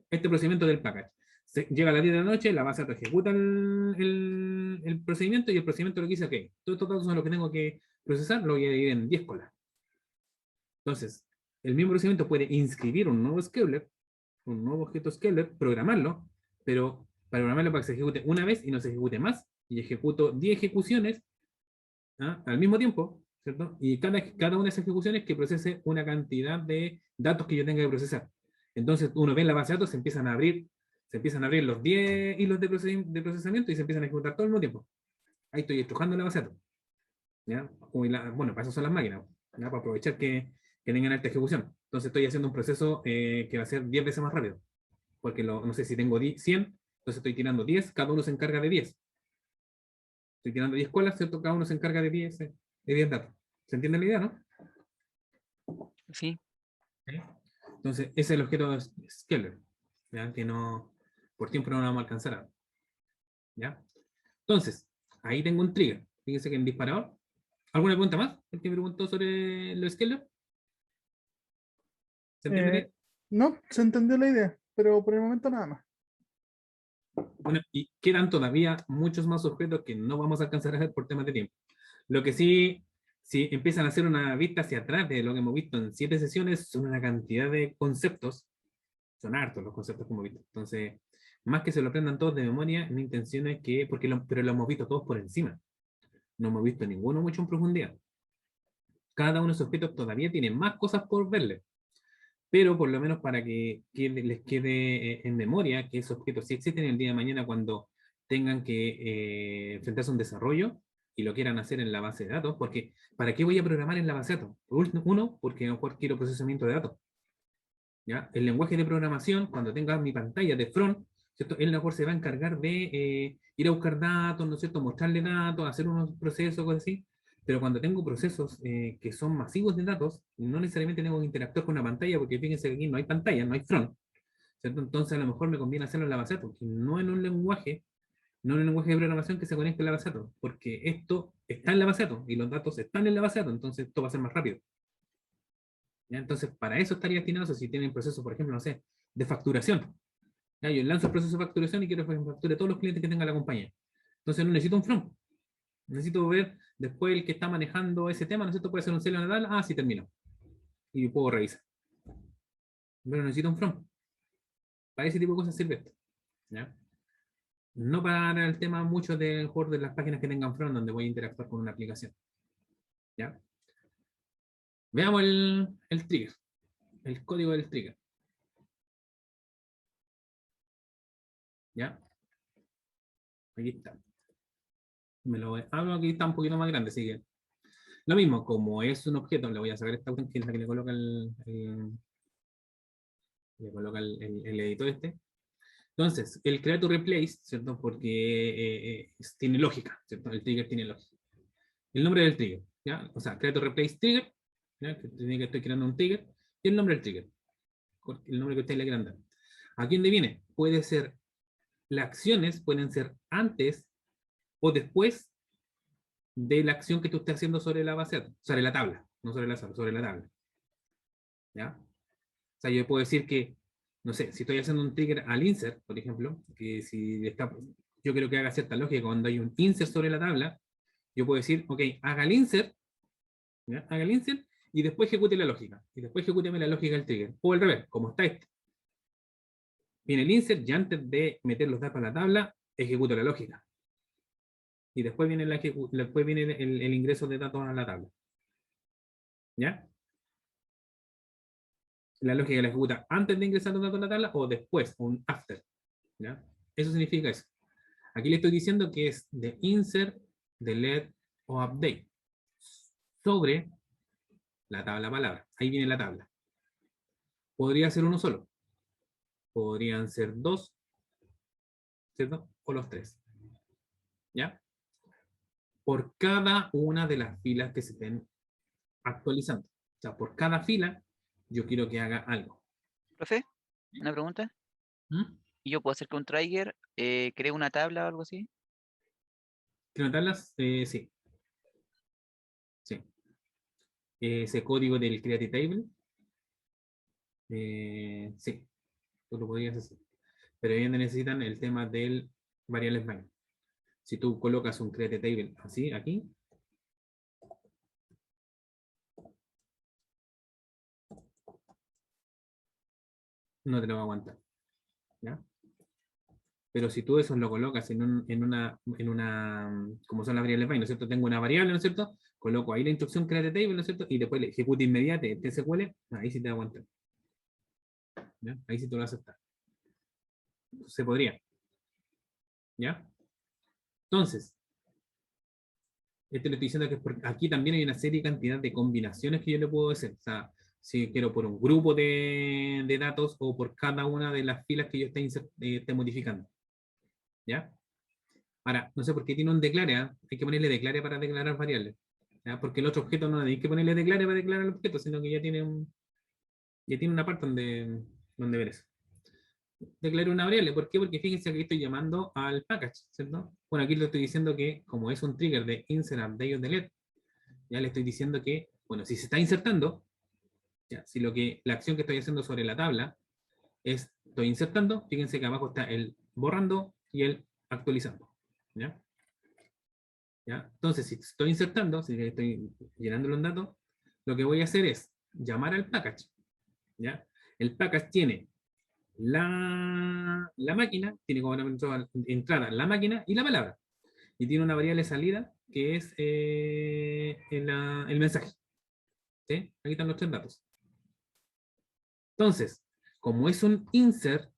este procedimiento del package. Llega a las 10 de la noche, la base de datos ejecuta el procedimiento y el procedimiento lo que dice, ok, todos estos datos son los que tengo que procesar, lo voy a dividir en 10 colas. Entonces, el mismo procedimiento puede inscribir un nuevo scheduler, un nuevo objeto scheduler, programarlo, pero para programarlo para que se ejecute una vez y no se ejecute más, y ejecuto 10 ejecuciones al mismo tiempo, ¿cierto? Y cada una de esas ejecuciones que procese una cantidad de datos que yo tenga que procesar. Entonces, uno ve en la base de datos, se empiezan a abrir los 10 hilos de procesamiento y se empiezan a ejecutar todo al mismo tiempo. Ahí estoy estrujando la base de datos. ¿Ya? Bueno, para eso son las máquinas, ¿ya? Para aprovechar que tengan alta ejecución. Entonces estoy haciendo un proceso que va a ser 10 veces más rápido. Porque no sé si tengo 100, entonces estoy tirando 10, cada uno se encarga de 10. Estoy tirando 10 colas, ¿cierto? Cada uno se encarga de 10 datos. ¿Se entiende la idea, no? Sí. ¿Sí? Entonces, ese es el objeto de Scalar, ¿ya? Que por tiempo no lo vamos a alcanzar ahora. ¿Ya? Entonces, ahí tengo un trigger. Fíjense que en disparador. ¿Alguna pregunta más? ¿El que me preguntó sobre los Scalar? ¿Se entiende? No, se entendió la idea, pero por el momento nada más. Bueno, y quedan todavía muchos más objetos que no vamos a alcanzar a ver por temas de tiempo. Lo que sí, si empiezan a hacer una vista hacia atrás de lo que hemos visto en 7 sesiones, son una cantidad de conceptos. Son hartos los conceptos que hemos visto. Entonces, más que se lo aprendan todos de memoria, mi intención es que, pero lo hemos visto todos por encima. No hemos visto ninguno mucho en profundidad. Cada uno de esos objetos todavía tiene más cosas por verle. Pero por lo menos para que les quede en memoria que esos objetos sí existen el día de mañana cuando tengan que enfrentarse a un desarrollo y lo quieran hacer en la base de datos, porque ¿para qué voy a programar en la base de datos? Uno, porque a lo mejor quiero procesamiento de datos. ¿Ya? El lenguaje de programación, cuando tenga mi pantalla de front, ¿cierto? Él a lo mejor se va a encargar de ir a buscar datos, ¿no es cierto? Mostrarle datos, hacer unos procesos, cosas así. Pero cuando tengo procesos que son masivos de datos, no necesariamente tengo que interactuar con una pantalla, porque fíjense que aquí no hay pantalla, no hay front, ¿cierto? Entonces a lo mejor me conviene hacerlo en la base de datos, no en un lenguaje, no en un lenguaje de programación que se conecte a la base de datos, porque esto está en la base de datos y los datos están en la base de datos, entonces esto va a ser más rápido. ¿Ya? Entonces, para eso estaría destinado, o sea, si tienen procesos, por ejemplo, no sé, de facturación. ¿Ya? Yo lanzo el proceso de facturación y quiero que facture todos los clientes que tenga la compañía. Entonces no necesito un front. Necesito ver después el que está manejando ese tema, ¿no es cierto? Puede ser un celo natal, sí terminó. Y puedo revisar. Pero necesito un front. Para ese tipo de cosas sirve esto. ¿Ya? No para el tema mucho de las páginas que tengan front, donde voy a interactuar con una aplicación. ¿Ya? Veamos el trigger. El código del trigger. ¿Ya? Aquí está. Aquí está un poquito más grande, así que lo mismo, como es un objeto, le voy a sacar esta cuestión que es la que le coloca el editor este. Entonces, el create to replace, ¿cierto? Porque tiene lógica, ¿cierto? El trigger tiene lógica. El nombre del trigger, ¿ya? O sea, create to replace trigger, ¿ya? Que tiene que estoy creando un trigger, y el nombre del trigger, el nombre que ustedes le quieran dar. ¿A quién le viene? Puede ser, las acciones pueden ser antes o después de la acción que tú estés haciendo sobre la base de datos, sobre la tabla, no sobre la sala, sobre la tabla. ¿Ya? O sea, yo puedo decir que, no sé, si estoy haciendo un trigger al insert, por ejemplo, que si yo quiero que haga cierta lógica, cuando hay un insert sobre la tabla, yo puedo decir, ok, haga el insert, ¿ya? Haga el insert, y después ejecute la lógica. Y después ejecúteme la lógica del trigger. O al revés, como está este. Viene el insert, y antes de meter los datos a la tabla, ejecuto la lógica. Y después viene, después viene el ingreso de datos a la tabla. ¿Ya? La lógica la ejecuta antes de ingresar los datos a la tabla o después, un after. ¿Ya? Eso significa eso. Aquí le estoy diciendo que es de insert, delete o update sobre la tabla palabra. Ahí viene la tabla. Podría ser uno solo. Podrían ser dos, ¿cierto? O los tres. ¿Ya? Por cada una de las filas que se estén actualizando. O sea, por cada fila, yo quiero que haga algo. Profe, una pregunta. ¿Mm? ¿Y yo puedo hacer que un trigger cree una tabla o algo así? ¿Quiero notarlas? Sí. Sí. Ese código del Create Table. Sí, tú lo podrías hacer. pero ellos necesitan el tema del variables main. Si tú colocas un create table así, aquí, no te lo va a aguantar. ¿Ya? Pero si tú eso lo colocas en una, como son las variables main, ¿no es cierto? Tengo una variable, ¿no es cierto? Coloco ahí la instrucción create table, ¿no es cierto? Y después le ejecuto inmediate TSQL, ahí sí te va a aguantar. ¿Ya? Ahí sí te lo va a aceptar. Se podría. ¿Ya? Entonces, este le estoy diciendo que es porque aquí también hay una serie y cantidad de combinaciones que yo le puedo hacer. O sea, si quiero por un grupo de datos o por cada una de las filas que yo esté modificando. ¿Ya? Ahora, no sé por qué tiene un declare, ¿eh? Hay que ponerle declare para declarar variables. ¿Ya? Porque el otro objeto no hay que ponerle declare para declarar el objeto, sino que ya tiene una parte donde ver eso. Declaro una variable, ¿por qué? Porque fíjense que aquí estoy llamando al package, ¿cierto? Bueno, aquí le estoy diciendo que como es un trigger de insert, update o delete, ya le estoy diciendo que, bueno, si se está insertando, ya, si la acción que estoy haciendo sobre la tabla estoy insertando, fíjense que abajo está el borrando y el actualizando, ¿ya? ¿Ya? Entonces, si estoy insertando, si estoy llenando los datos, lo que voy a hacer es llamar al package, ¿ya? El package tiene la máquina, tiene como entrada la máquina y la palabra, y tiene una variable salida que es el mensaje. ¿Sí? Aquí están los tres datos. Entonces, como es un insert,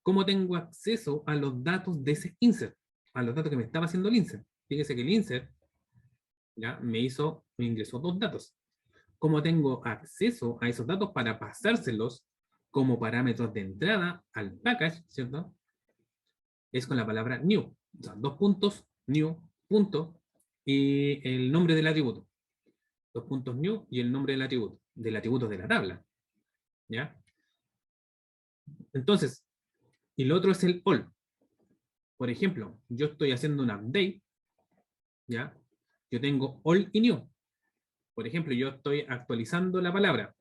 ¿cómo tengo acceso a los datos de ese insert? A los datos que me estaba haciendo el insert. Fíjese que el insert ya me ingresó dos datos. ¿Cómo tengo acceso a esos datos para pasárselos como parámetros de entrada al package, ¿cierto? Es con la palabra new. O sea, dos puntos, new, punto, y el nombre del atributo. Dos puntos new y el nombre del atributo de la tabla. ¿Ya? Entonces, y lo otro es el all. Por ejemplo, yo estoy haciendo un update, ¿ya? Yo tengo all y new. Por ejemplo, yo estoy actualizando la palabra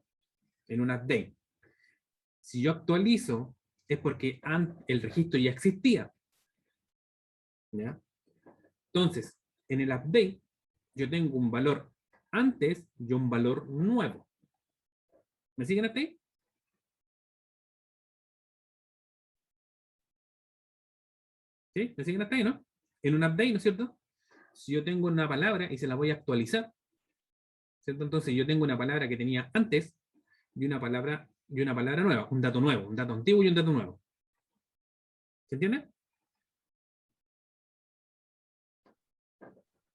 en un update. Si yo actualizo, es porque el registro ya existía. ¿Ya? Entonces, en el update, yo tengo un valor antes y un valor nuevo. ¿Me siguen hasta ahí? ¿Sí? ¿Me siguen hasta ahí, no? En un update, ¿no es cierto? Si yo tengo una palabra y se la voy a actualizar, ¿cierto? Entonces yo tengo una palabra que tenía antes y una palabra nueva, un dato antiguo y un dato nuevo. ¿Se entiende?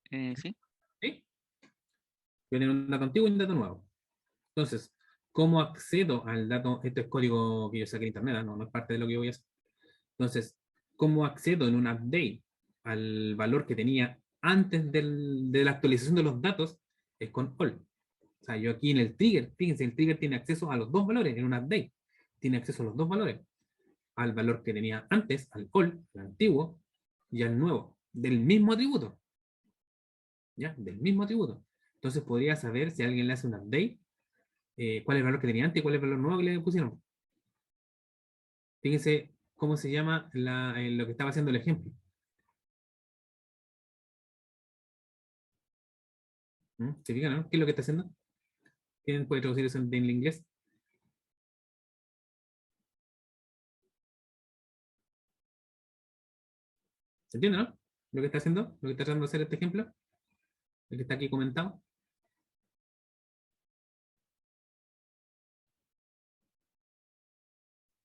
Sí. ¿Sí? Yo tengo un dato antiguo y un dato nuevo. Entonces, ¿cómo accedo al dato? Esto es código que yo saqué en internet, no es parte de lo que yo voy a hacer. Entonces, ¿cómo accedo en un update al valor que tenía antes de la actualización de los datos? Es con all. O sea, yo aquí en el trigger, fíjense, el trigger tiene acceso a los dos valores en un update. Tiene acceso a los dos valores. Al valor que tenía antes, al all, al antiguo, y al nuevo, del mismo atributo. ¿Ya? Del mismo atributo. Entonces podría saber si alguien le hace un update, cuál es el valor que tenía antes y cuál es el valor nuevo que le pusieron. Fíjense cómo se llama lo que estaba haciendo el ejemplo. ¿Se fijan, no? ¿Qué es lo que está haciendo? ¿Quién puede traducir eso en inglés? ¿Se entiende, no? Lo que está haciendo, lo que está tratando de hacer este ejemplo, el que está aquí comentado.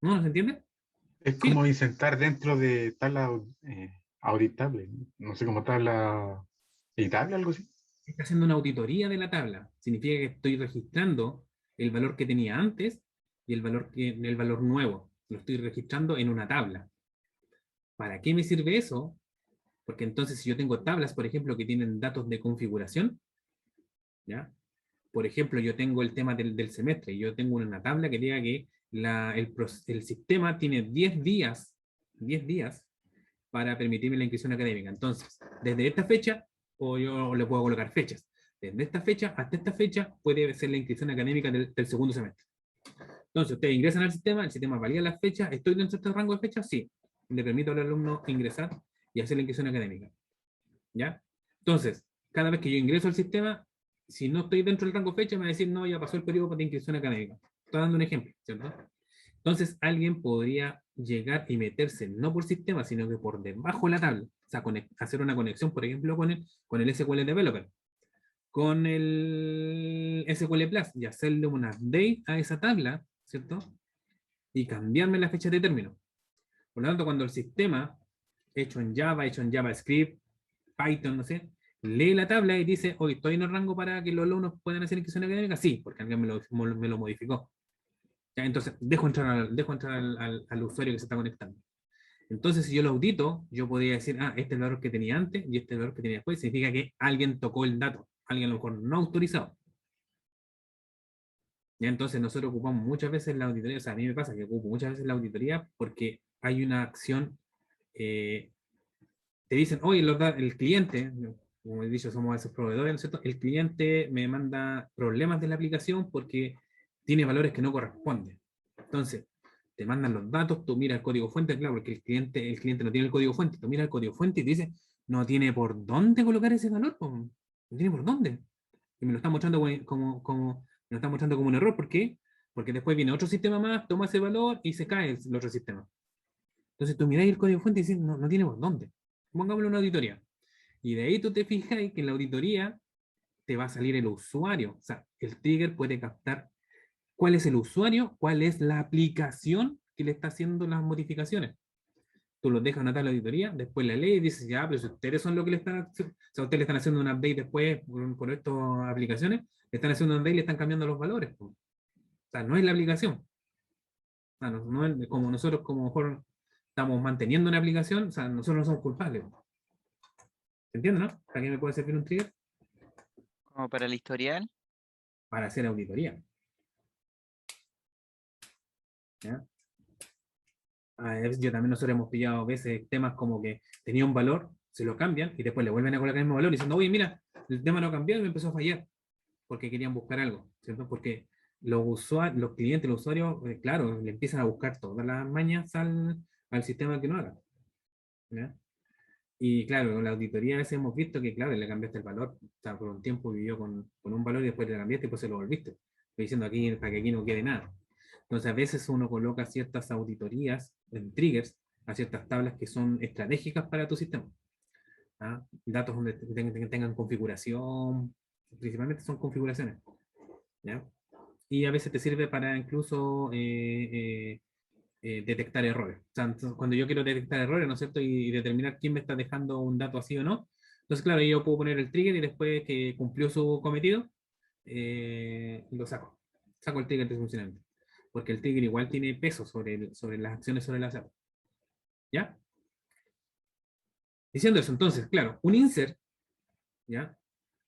¿No? ¿No se entiende? Es Sí, como insertar dentro de tabla auditable. No sé, como tabla editable, algo así. está haciendo una auditoría de la tabla. Significa que estoy registrando el valor que tenía antes y el valor nuevo. Lo estoy registrando en una tabla. ¿Para qué me sirve eso? Porque entonces si yo tengo tablas, por ejemplo, que tienen datos de configuración, ¿ya? Por ejemplo, yo tengo el tema del semestre, yo tengo una tabla que diga que el sistema tiene 10 días para permitirme la inscripción académica. Entonces, desde esta fecha, o yo le puedo colocar fechas. Desde esta fecha hasta esta fecha puede ser la inscripción académica del segundo semestre. Entonces, ustedes ingresan al sistema, el sistema valida las fechas, ¿estoy dentro de este rango de fechas? Sí. Le permito al alumno ingresar y hacer la inscripción académica. ¿Ya? Entonces, cada vez que yo ingreso al sistema, si no estoy dentro del rango de fecha, me va a decir, no, ya pasó el periodo de inscripción académica. Estoy dando un ejemplo, ¿cierto? Entonces, alguien podría llegar y meterse, no por sistema, sino que por debajo de la tabla. O sea, hacer una conexión, por ejemplo, con el SQL Developer, con el SQL Plus, y hacerle una update a esa tabla, ¿cierto? Y cambiarme la fecha de término. Por lo tanto, cuando el sistema, hecho en Java, hecho en JavaScript, Python, no sé, lee la tabla y dice, hoy estoy en el rango para que los alumnos puedan hacer inscripción académica, sí, porque alguien me lo modificó. ¿Ya? Entonces, dejo entrar al usuario que se está conectando. Entonces, si yo lo audito, yo podría decir, este es el valor que tenía antes y este es el valor que tenía después. Significa que alguien tocó el dato, alguien a lo mejor no autorizado. ¿Ya? Entonces, nosotros ocupamos muchas veces la auditoría, o sea, a mí me pasa que ocupo muchas veces la auditoría porque hay una acción, te dicen, oye, el cliente, como he dicho, somos esos proveedores, ¿no es cierto? El cliente me manda problemas de la aplicación porque tiene valores que no corresponden. Entonces, te mandan los datos, tú miras el código fuente, claro, porque el cliente no tiene el código fuente, tú miras el código fuente y te dice, no tiene por dónde colocar ese valor, no tiene por dónde. Y me lo está mostrando me lo está mostrando como un error, ¿por qué? Porque después viene otro sistema más, toma ese valor y se cae el otro sistema. Entonces tú miras el código fuente y dices, no tiene por dónde. Pongámosle una auditoría. Y de ahí tú te fijas que en la auditoría te va a salir el usuario. O sea, el trigger puede captar cuál es el usuario, cuál es la aplicación que le está haciendo las modificaciones. Tú los dejas anotar la auditoría, después la ley y dices, ya, pero si ustedes son los que le están haciendo, o sea, ustedes le están haciendo un update después por estas aplicaciones, le están haciendo un update y le están cambiando los valores. O sea, no es la aplicación. O sea, no es como nosotros, como mejor estamos manteniendo una aplicación, o sea, nosotros no somos culpables. ¿Se entiende, no? ¿Para qué me puede servir un trigger? Como para el historial. Para hacer auditoría. ¿Ya? Yo también nosotros hemos pillado a veces temas como que tenía un valor, se lo cambian y después le vuelven a colocar el mismo valor diciendo, oye, mira, el tema no ha cambiado y me empezó a fallar porque querían buscar algo, ¿cierto? Porque los clientes, los usuarios, claro, le empiezan a buscar todas las mañas al sistema que no haga. ¿Ya? Y claro, en la auditoría a veces hemos visto que, claro, le cambiaste el valor, o sea, por un tiempo vivió con un valor y después le cambiaste y después se lo volviste. Estoy diciendo aquí para que aquí no quede nada. Entonces, a veces uno coloca ciertas auditorías en triggers a ciertas tablas que son estratégicas para tu sistema. ¿Ah? Datos donde tengan configuración, principalmente son configuraciones. ¿Ya? Y a veces te sirve para incluso detectar errores. O sea, entonces, cuando yo quiero detectar errores, ¿no es cierto? Y determinar quién me está dejando un dato así o no. Entonces, claro, yo puedo poner el trigger y después que cumplió su cometido, lo saco. Saco el trigger de funcionamiento. Porque el trigger igual tiene peso sobre las acciones sobre la azar. ¿Ya? Diciendo eso, entonces, claro, un insert, ¿ya?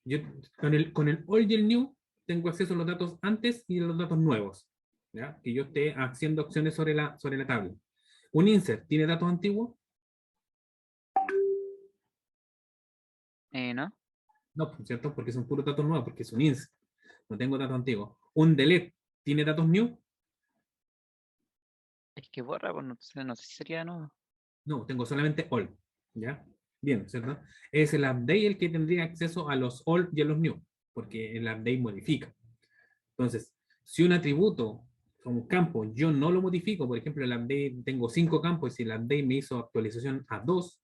Yo con el old y el new tengo acceso a los datos antes y a los datos nuevos, ¿ya? Que yo esté haciendo acciones sobre la tabla. Un insert tiene datos antiguos, ¿No? no, ¿cierto? Porque son puros datos nuevos, porque es un insert. No tengo datos antiguos. Un delete tiene datos new, Es que borra, pues no sé si sería no. no, tengo solamente all, ¿ya? Bien, ¿cierto? Es el update el que tendría acceso a los all y a los new, porque el update modifica. Entonces, si un atributo o un campo yo no lo modifico, por ejemplo, el update tengo 5 campos y el update me hizo actualización a 2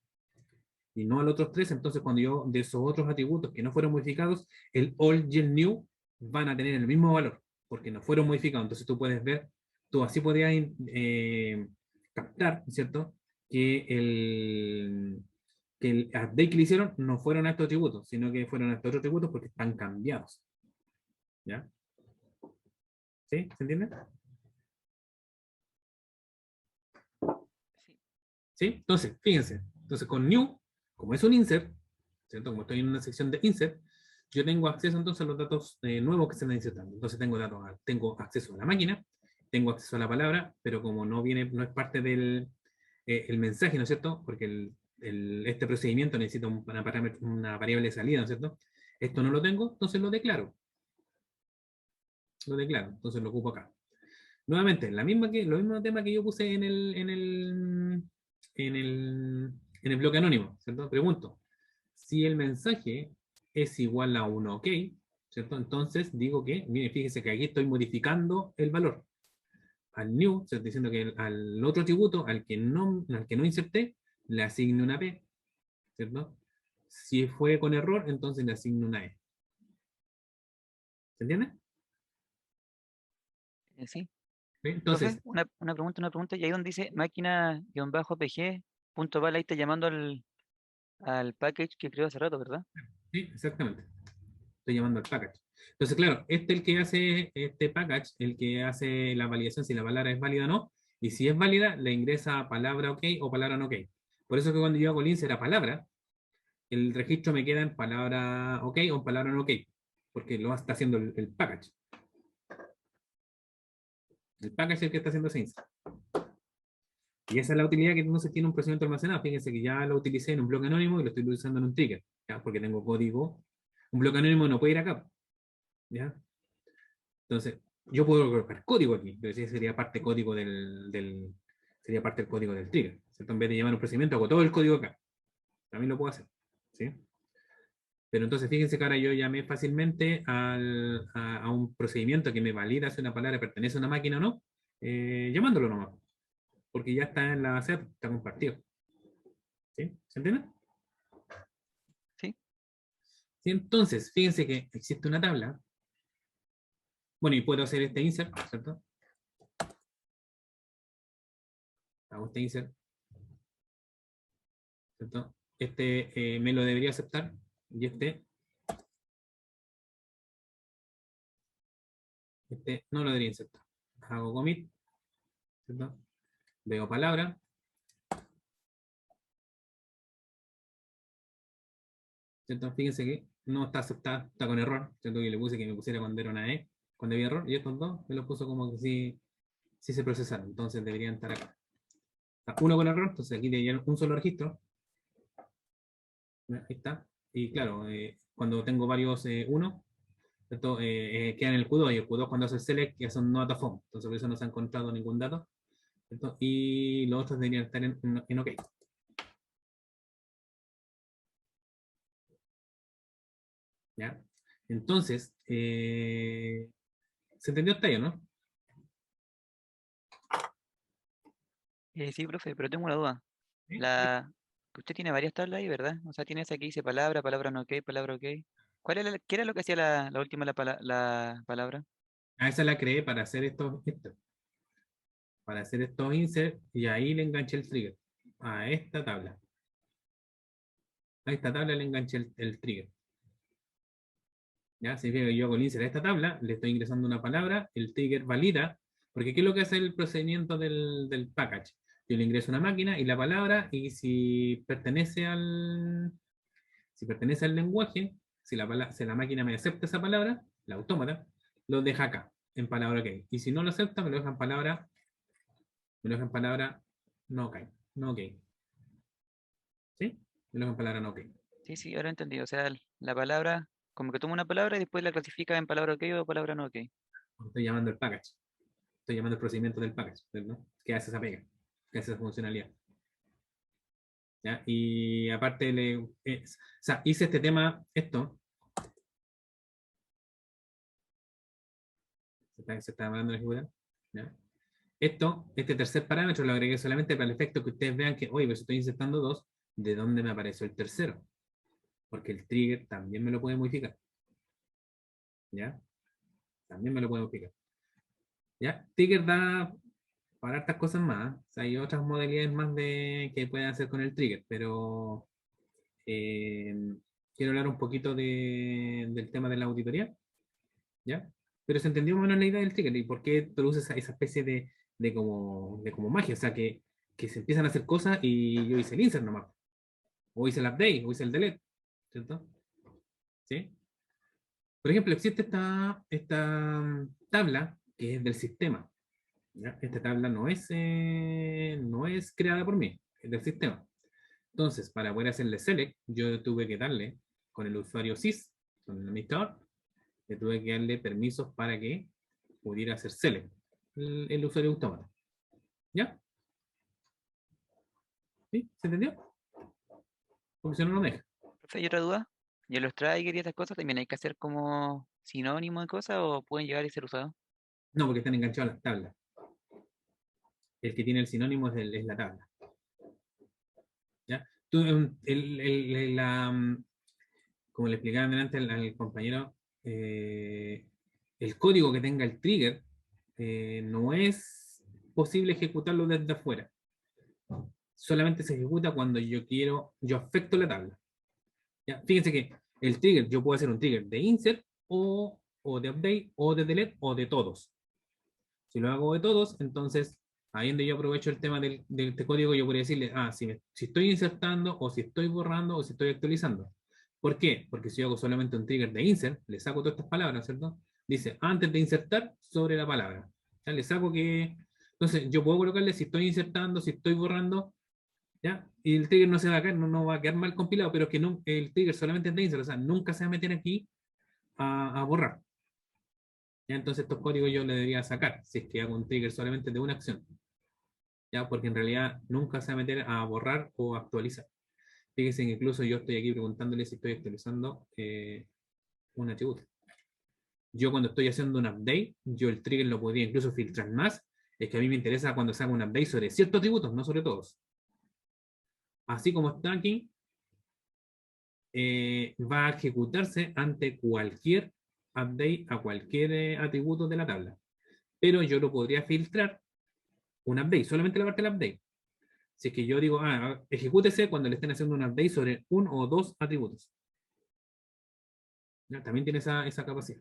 y no a los otros 3, entonces cuando yo de esos otros atributos que no fueron modificados, el all y el new van a tener el mismo valor, porque no fueron modificados. Entonces tú puedes ver, tú así podrías captar, ¿cierto? Que el update que le hicieron no fueron a estos atributos, sino que fueron a estos otros atributos porque están cambiados. ¿Ya? ¿Sí? ¿Se entiende? Sí. ¿Sí? Entonces, fíjense. Entonces, con new, como es un insert, ¿cierto? Como estoy en una sección de insert, yo tengo acceso entonces a los datos nuevos que se están insertando. Entonces, tengo acceso a la máquina, tengo acceso a la palabra, pero como no es parte del el mensaje, ¿no es cierto? Porque este procedimiento necesita una variable de salida, ¿no es cierto? Esto no lo tengo, entonces lo declaro. Entonces lo ocupo acá. Nuevamente, lo mismo tema que yo puse en el bloque anónimo, ¿cierto? Pregunto, si el mensaje es igual a un OK, ¿cierto? Entonces digo que, mire, fíjese que aquí estoy modificando el valor. Al new, estoy diciendo que al otro atributo, al que no inserté, le asigno una P, ¿cierto? Si fue con error, entonces le asigno una E. ¿Se entiende? Sí. ¿Sí? Entonces, Profe, una pregunta, y ahí donde dice máquina-pg, punto val, ahí está llamando al package que creó hace rato, ¿verdad? sí, exactamente. Estoy llamando al package. Entonces, claro, el que hace este package, el que hace la validación si la palabra es válida o no, y si es válida, le ingresa palabra OK o palabra no OK. Por eso que cuando yo hago el insert a palabra, el registro me queda en palabra OK o en palabra no OK, porque lo está haciendo el package. El package es el que está haciendo ese insert. Y esa es la utilidad que entonces tiene un procedimiento almacenado. Fíjense que ya lo utilicé en un bloque anónimo y lo estoy utilizando en un trigger, ¿ya? Porque tengo código. Un bloque anónimo no puede ir acá, ¿ya? Entonces, yo puedo colocar código aquí, pero sí sería parte código sería parte del código del trigger, ¿cierto? En vez de llamar un procedimiento, hago todo el código acá. También lo puedo hacer, ¿sí? Pero entonces fíjense que ahora yo llamé fácilmente a un procedimiento que me valida si una palabra pertenece a una máquina o no, llamándolo nomás, porque ya está en la base, está compartido. ¿Sí? ¿Se entiende? Sí. Sí, entonces, fíjense que existe una tabla. Bueno, y puedo hacer este insert, ¿cierto? Hago este insert, ¿cierto? Este me lo debería aceptar, y este no lo debería insertar. Hago commit, ¿cierto? Veo palabra, ¿cierto? Fíjense que no está aceptada, está con error, ¿cierto? Yo le puse que me pusiera cuando era una E, cuando había error, y estos dos me los puso como que sí se procesaron, entonces deberían estar acá. Uno con error, entonces aquí debería un solo registro. Ahí está. Y claro, cuando tengo varios uno, ¿cierto? Quedan en el Q2, y el Q2 cuando hace el select ya son no data form, entonces por eso no se ha encontrado ningún dato, ¿cierto? Y los otros deberían estar en OK. ¿Ya? Entonces, ¿se entendió hasta ahí, o no? Sí, profe, pero tengo una duda. ¿Sí? Que usted tiene varias tablas ahí, ¿verdad? O sea, tiene esa que dice palabra, palabra no ok, palabra ok. ¿Qué era lo que hacía la última la palabra? A esa la creé para hacer para hacer estos insert, y ahí le enganché el trigger. A esta tabla. A esta tabla le enganché el trigger. ¿Ya? Si yo hago el insert a esta tabla, le estoy ingresando una palabra, el trigger valida, porque ¿qué es lo que hace el procedimiento del package? Yo le ingreso una máquina y la palabra, y si pertenece al lenguaje, si la máquina me acepta esa palabra, la autómata, lo deja acá, en palabra OK. Y si no lo acepta, me lo deja en palabra no OK. No OK. ¿Sí? Me lo deja en palabra no OK. Sí, sí, ahora entendí. O sea, la palabra, como que toma una palabra y después la clasifica en palabra ok o palabra no ok. Estoy llamando el package. Estoy llamando el procedimiento del package, ¿no? Que hace esa pega, que hace esa funcionalidad. ¿Ya? Y aparte, o sea, hice este tema, se está hablando de ejecutar, ¿ya? Este tercer parámetro lo agregué solamente para el efecto que ustedes vean que, oye, pues estoy insertando dos, ¿de dónde me apareció el tercero? Porque el trigger también me lo puede modificar. ¿Ya? También me lo puede modificar. ¿Ya? Trigger da para hartas cosas más. O sea, hay otras modalidades más que pueden hacer con el trigger, pero quiero hablar un poquito del tema de la auditoría, ¿ya? Pero se entendió más o menos la idea del trigger y por qué produce esa especie de como magia, o sea, que se empiezan a hacer cosas y yo hice el insert nomás, o hice el update, o hice el delete, ¿cierto? ¿Sí? Por ejemplo, existe esta tabla que es del sistema, ¿ya? Esta tabla no es creada por mí, es del sistema. Entonces, para poder hacerle select, yo tuve que darle con el usuario sys, con el administrador, le tuve que darle permisos para que pudiera hacer select. el usuario autómata. ¿Ya? ¿Sí? ¿Se entendió? Porque si no, no me deja. Profe, ¿hay otra duda? ¿Y en los triggers y estas cosas también hay que hacer como sinónimo de cosas o pueden llegar y ser usados? No, porque están enganchados a las tablas. El que tiene el sinónimo es la tabla. ¿Ya? Tú, como le explicaba delante al compañero, el código que tenga el trigger no es posible ejecutarlo desde afuera. Solamente se ejecuta cuando yo afecto la tabla. ¿Ya? Fíjense que el trigger, yo puedo hacer un trigger de insert o de update o de delete o de todos. Si lo hago de todos, entonces ahí donde yo aprovecho el tema de este código, yo podría decirle, si estoy insertando o si estoy borrando o si estoy actualizando. ¿Por qué? Porque si yo hago solamente un trigger de insert, le saco todas estas palabras, ¿cierto? Dice, antes de insertar, sobre la palabra. ¿Ya? Le saco que... Entonces, yo puedo colocarle si estoy insertando, si estoy borrando, ¿ya? Y el trigger no se va a caer, no va a quedar mal compilado, pero que no, el trigger solamente es de insert, o sea, nunca se va a meter aquí a borrar. ¿Ya? Entonces estos códigos yo le debería sacar, si es que hago un trigger solamente de una acción. ¿Ya? Porque en realidad nunca se va a meter a borrar o actualizar. Fíjense que incluso yo estoy aquí preguntándole si estoy actualizando un atributo. Yo cuando estoy haciendo un update, yo el trigger lo podría incluso filtrar más. Es que a mí me interesa cuando se haga un update sobre ciertos atributos, no sobre todos. Así como está aquí, va a ejecutarse ante cualquier update a cualquier atributo de la tabla. Pero yo lo podría filtrar un update, solamente la parte del update. Si es que yo digo, ejecútese cuando le estén haciendo un update sobre uno o dos atributos. ¿Ya? También tiene esa capacidad.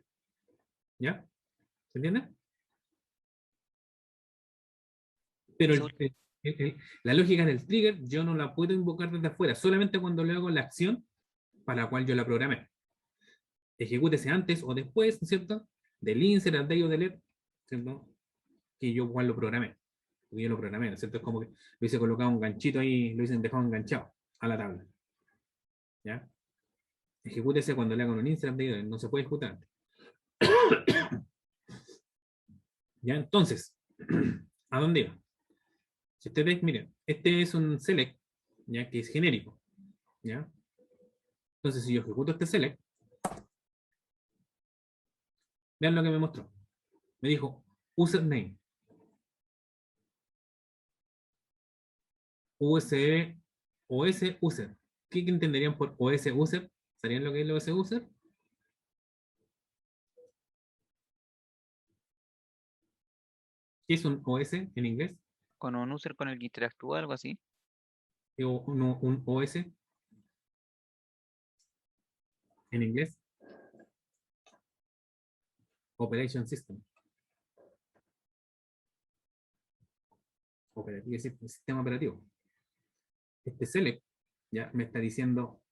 ¿Ya? ¿Se entiende? Pero la lógica del trigger yo no la puedo invocar desde afuera, solamente cuando le hago la acción para la cual yo la programé. Ejecútese antes o después, ¿cierto? Del insert, update o delete, ¿cierto? Que yo igual lo programé. Porque yo lo programé, ¿no es cierto? Es como que lo hice colocado un ganchito ahí, lo hice dejado enganchado a la tabla. ¿Ya? Ejecútese cuando le hagan un insert, update, no se puede ejecutar antes. ¿Ya? Entonces, ¿a dónde iba? Si ustedes, miren, este es un select, ¿ya? Que es genérico. ¿Ya? Entonces, si yo ejecuto este select, vean lo que me mostró. Me dijo, username, USR, OS user. ¿Qué entenderían por OS user? ¿Sabrían lo que es el OS user? ¿Qué es un OS en inglés? ¿Con un user con el que interactúa, algo así? ¿O un OS en inglés? Operation System. Sistema operativo. Este select ya me está diciendo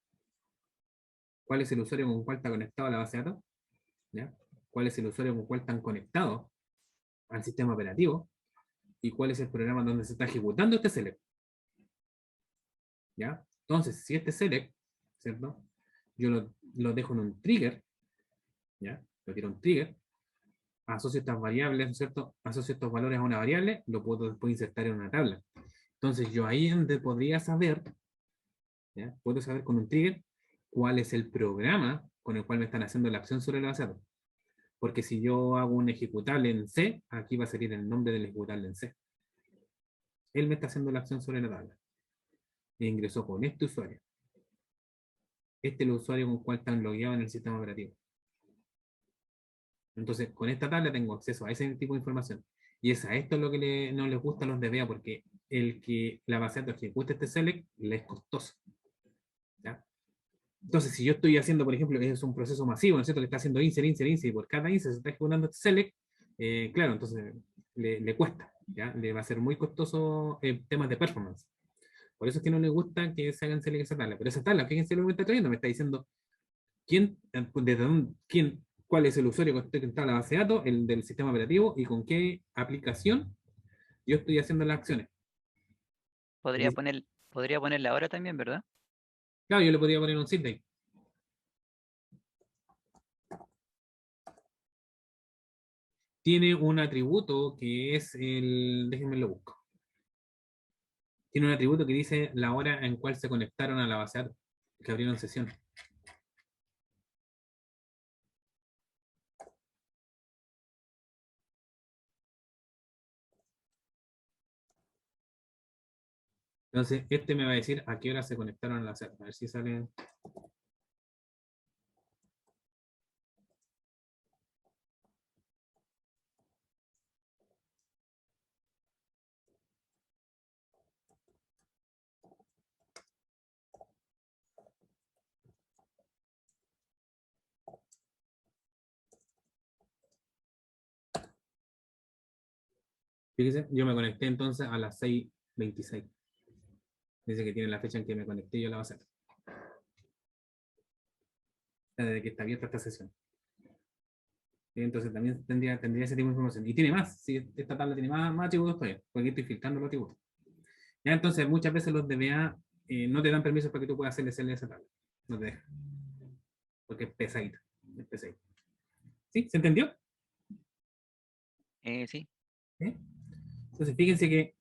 cuál es el usuario con el cual está conectado a la base de datos, ¿ya? Cuál es el usuario con el cual están conectados al sistema operativo y cuál es el programa donde se está ejecutando este select. ¿Ya? Entonces, si este select, ¿cierto? Yo lo dejo en un trigger, ¿ya? Lo tiro un trigger, asocio estas variables, ¿cierto? Asocio estos valores a una variable, lo puedo después insertar en una tabla. Entonces, yo ahí donde podría saber, ¿ya? Puedo saber con un trigger cuál es el programa con el cual me están haciendo la acción sobre la base de datos. Porque si yo hago un ejecutable en C, aquí va a salir el nombre del ejecutable en C. Él me está haciendo la acción sobre la tabla. E ingresó con este usuario. Este es el usuario con el cual están logueados en el sistema operativo. Entonces, con esta tabla tengo acceso a ese tipo de información. Y es a esto lo que no les gusta a los DBA, porque el que la base de datos ejecute este select le es costoso. ¿Ya? Entonces, si yo estoy haciendo, por ejemplo, es un proceso masivo, ¿no es cierto? Que está haciendo insert, insert, insert, y por cada insert se está ejecutando este select, claro, entonces le cuesta, ¿ya? Le va a ser muy costoso temas de performance. Por eso es que no le gusta que se hagan select esa tabla. Pero esa tabla, fíjense lo que me está trayendo, me está diciendo cuál es el usuario que está conectado a la base de datos, el del sistema operativo, y con qué aplicación yo estoy haciendo las acciones. Podría ponerla ahora también, ¿verdad? Claro, yo le podría poner un sit. tiene un atributo que es déjenme lo busco. Tiene un atributo que dice la hora en cual se conectaron a la base de datos, que abrieron sesión. Entonces, este me va a decir a qué hora se conectaron a la base de datos. A ver si sale. Fíjese, yo me conecté entonces a las 6:26. Dice que tiene la fecha en que me conecté yo a la base de datos. Desde que está abierta esta sesión. Entonces también tendría ese tipo de información. Y tiene más, si esta tabla tiene más atributos todavía, porque estoy filtrando los atributos. Ya, entonces muchas veces los DBA no te dan permisos para que tú puedas hacerle esa tabla. No te dejan. Porque es pesadita. Es pesadita. ¿Sí? ¿Se entendió? Sí. ¿Sí? Entonces fíjense que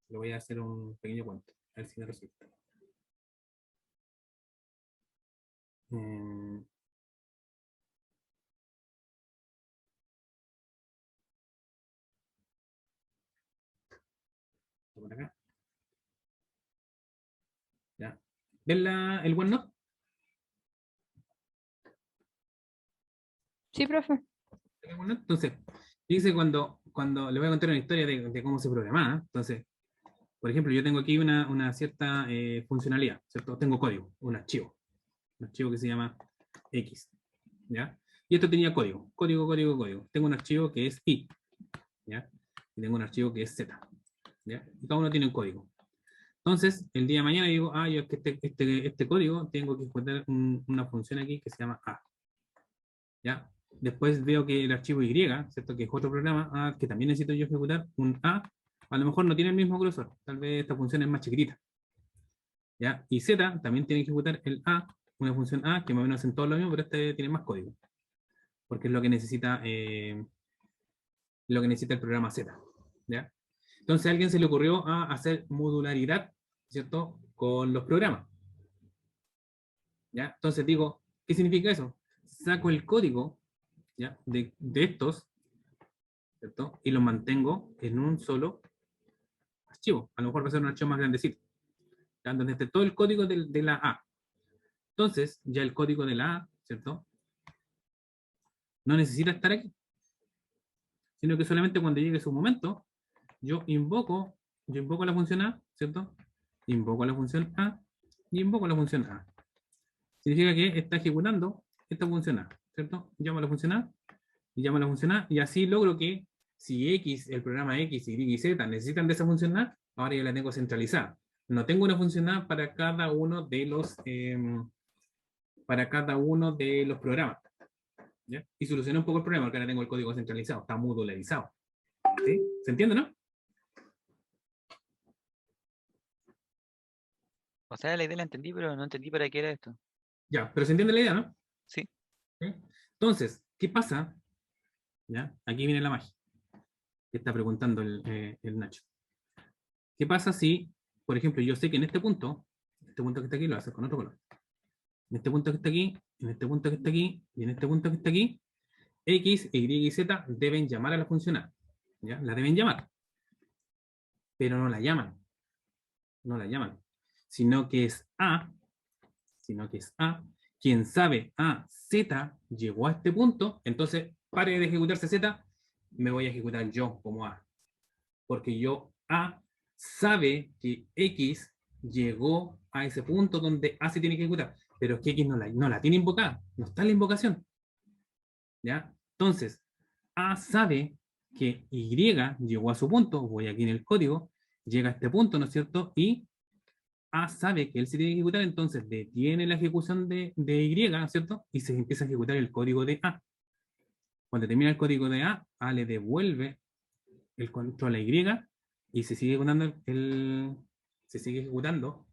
le voy a hacer un pequeño cuento. A ver si me resulta. Por acá. Ya. ¿Ven el OneNote? Sí, profe. Entonces, dice cuando le voy a contar una historia de cómo se programa. Entonces, por ejemplo, yo tengo aquí una cierta funcionalidad, ¿cierto? Tengo código, un archivo que se llama X, ¿ya? Y esto tenía código. Tengo un archivo que es Y, ¿ya? Y tengo un archivo que es Z, ¿ya? Y cada uno tiene un código. Entonces, el día de mañana digo, yo es que este código tengo que ejecutar una función aquí que se llama A, ¿ya? Después veo que el archivo Y, ¿cierto? Que es otro programa, que también necesito yo ejecutar un A lo mejor no tiene el mismo grosor, tal vez esta función es más chiquitita, ¿ya? Y Z también tiene que ejecutar el A, una función A, que más o menos hacen todo lo mismo, pero este tiene más código, porque es lo que necesita el programa Z, ¿ya? Entonces a alguien se le ocurrió a hacer modularidad, ¿cierto? Con los programas, ¿ya? Entonces digo, ¿qué significa eso? Saco el código, ¿ya? De estos, ¿cierto? Y los mantengo en un solo archivo. A lo mejor va a ser un archivo más grandecito, ¿ya? Donde esté todo el código de la A. Entonces, ya el código de la A, ¿cierto? No necesita estar aquí, sino que solamente cuando llegue su momento, yo invoco la función A, ¿cierto? Invoco la función A y invoco la función A. Significa que está ejecutando esta función A, ¿cierto? Llamo a la función A y llamo a la función A y así logro que si X, el programa X, Y y Z necesitan de esa función A, ahora ya la tengo centralizada. No tengo una función A para cada uno de los programas. ¿Ya? Y solucioné un poco el problema porque ahora tengo el código centralizado, está modularizado. ¿Sí? ¿Se entiende, no? O sea, la idea la entendí, pero no entendí para qué era esto. Ya, pero se entiende la idea, ¿no? Sí. ¿Sí? Entonces, ¿qué pasa? ¿Ya? Aquí viene la magia que está preguntando el Nacho. ¿Qué pasa si, por ejemplo, yo sé que en este punto que está aquí lo voy a hacer con otro color, en este punto que está aquí, en este punto que está aquí, y en este punto que está aquí, X, Y y Z deben llamar a la función A. ¿Ya? La deben llamar. Pero no la llaman. No la llaman. Sino que es A, quien sabe, Z llegó a este punto, entonces pare de ejecutarse Z, me voy a ejecutar yo como A. Porque A sabe que X llegó a ese punto donde A se tiene que ejecutar, pero es que X no la tiene invocada, no está en la invocación. ¿Ya? Entonces, A sabe que Y llegó a su punto, voy aquí en el código, llega a este punto, ¿no es cierto? Y A sabe que él se tiene que ejecutar, entonces detiene la ejecución de Y, ¿no es cierto? Y se empieza a ejecutar el código de A. Cuando termina el código de A le devuelve el control a Y y se sigue ejecutando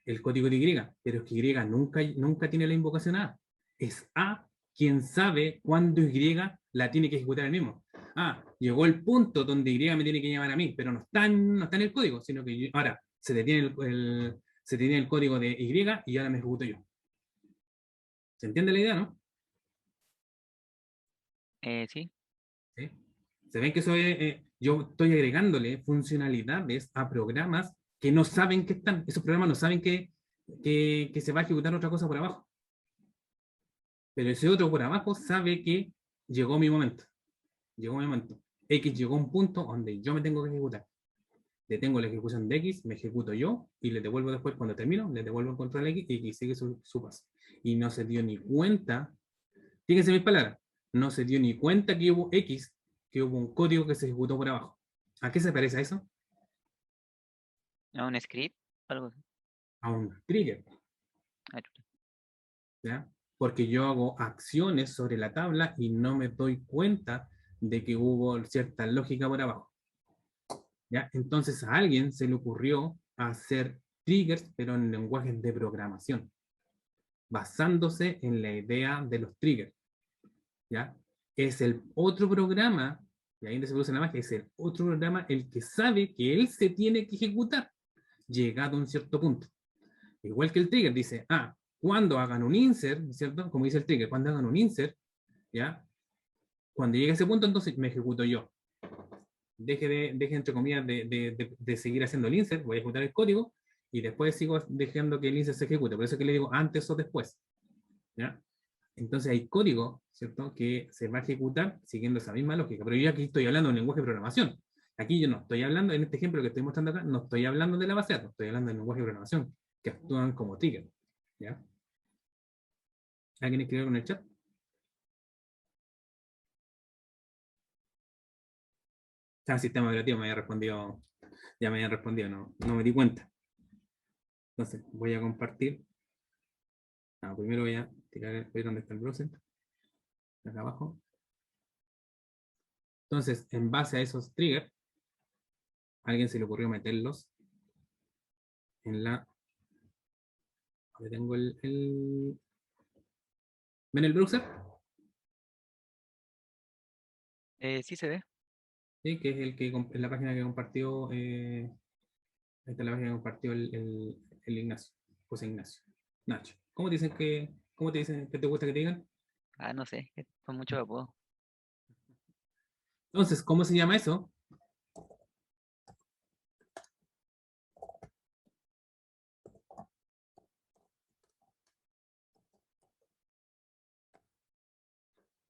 el código de Y, pero es que Y nunca tiene la invocación A. Es A quien sabe cuándo Y la tiene que ejecutar el mismo. Ah, llegó el punto donde Y me tiene que llamar a mí, pero no está en el código, sino que ahora se detiene se detiene el código de Y y ahora me ejecuto yo. ¿Se entiende la idea, no? Sí. ¿Sí? Se ven que eso yo estoy agregándole funcionalidades a programas que no saben que están. Esos programas no saben que se va a ejecutar otra cosa por abajo. Pero ese otro por abajo sabe que llegó mi momento. Llegó mi momento. X llegó a un punto donde yo me tengo que ejecutar. Detengo la ejecución de X, me ejecuto yo y le devuelvo después, cuando termino, le devuelvo el control X y X sigue su paso. Y no se dio ni cuenta, fíjense mis palabras, no se dio ni cuenta que hubo X, que hubo un código que se ejecutó por abajo. ¿A qué se parece a eso? ¿A un script? Algo así. A un trigger, Ah, chuta. ¿ya? Porque yo hago acciones sobre la tabla y no me doy cuenta de que hubo cierta lógica por abajo. ¿Ya? Entonces a alguien se le ocurrió hacer triggers, pero en lenguajes de programación, basándose en la idea de los triggers. ¿Ya? Es el otro programa, y ahí se produce la magia, es el otro programa el que sabe que él se tiene que ejecutar, llegado a un cierto punto. Igual que el trigger dice, cuando hagan un insert, ¿cierto? Como dice el trigger, cuando hagan un insert, ¿ya? Cuando llegue a ese punto, entonces me ejecuto yo. Deje entre comillas, de seguir haciendo el insert, voy a ejecutar el código, y después sigo dejando que el insert se ejecute. Por eso es que le digo antes o después. ¿Ya? Entonces hay código, ¿cierto?, que se va a ejecutar siguiendo esa misma lógica. Pero yo aquí estoy hablando de un lenguaje de programación. Aquí yo no estoy hablando, en este ejemplo que estoy mostrando acá, no estoy hablando de la base de datos, estoy hablando del lenguaje de programación, que actúan como trigger. ¿Ya? ¿Alguien escribió en el chat? El sistema operativo me había respondido, ya me habían respondido, no me di cuenta. Entonces, voy a compartir. Primero voy a ver dónde está el browser. Acá abajo. Entonces, en base a esos triggers, a alguien se le ocurrió meterlos en la... Donde tengo ¿Ven el browser? Sí se ve. Sí, que es es la página que compartió, esta es la página que compartió el Ignacio, José Ignacio. Nacho, ¿cómo te dicen que te gusta que te digan? No sé, son muchos apodos. Entonces, ¿cómo se llama eso?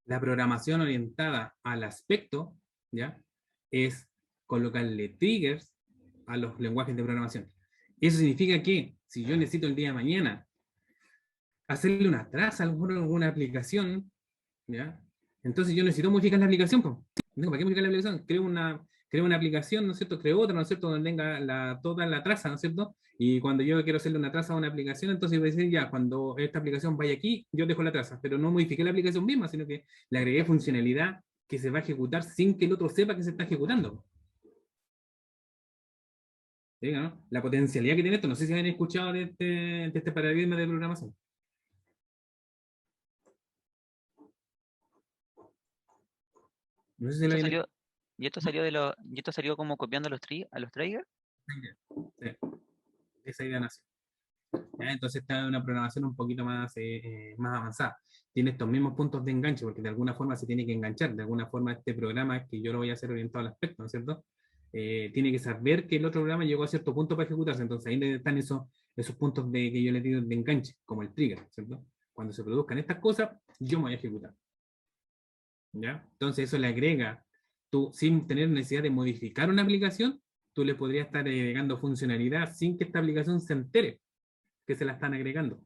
La programación orientada al aspecto, ¿ya? Es colocarle triggers a los lenguajes de programación. Eso significa que si yo necesito el día de mañana hacerle una traza a alguna aplicación, ¿ya? Entonces yo necesito modificar la aplicación, pues. ¿Para qué modificar la aplicación? Creo una aplicación, ¿no es cierto? Creo otra, ¿no es cierto? Donde tenga toda la traza, ¿no es cierto? Y cuando yo quiero hacerle una traza a una aplicación, entonces voy a decir, ya, cuando esta aplicación vaya aquí, yo dejo la traza, pero no modifiqué la aplicación misma, sino que le agregué funcionalidad que se va a ejecutar sin que el otro sepa que se está ejecutando. ¿Sí, no? La potencialidad que tiene esto, no sé si han escuchado de este paradigma de programación. No sé si lo Esto habían salió, y esto salió como copiando a los triggers. escuchado. Sí, esa idea nació. ¿Ya? Entonces está en una programación un poquito más avanzada. Tiene estos mismos puntos de enganche, porque de alguna forma se tiene que enganchar, de alguna forma este programa que yo lo voy a hacer orientado al aspecto, ¿no es cierto? Tiene que saber que el otro programa llegó a cierto punto para ejecutarse, entonces ahí están esos puntos que yo le digo de enganche, como el trigger, ¿cierto? Cuando se produzcan estas cosas, yo me voy a ejecutar. ¿Ya? Entonces eso le agrega, tú sin tener necesidad de modificar una aplicación, tú le podrías estar agregando funcionalidad sin que esta aplicación se entere que se la están agregando,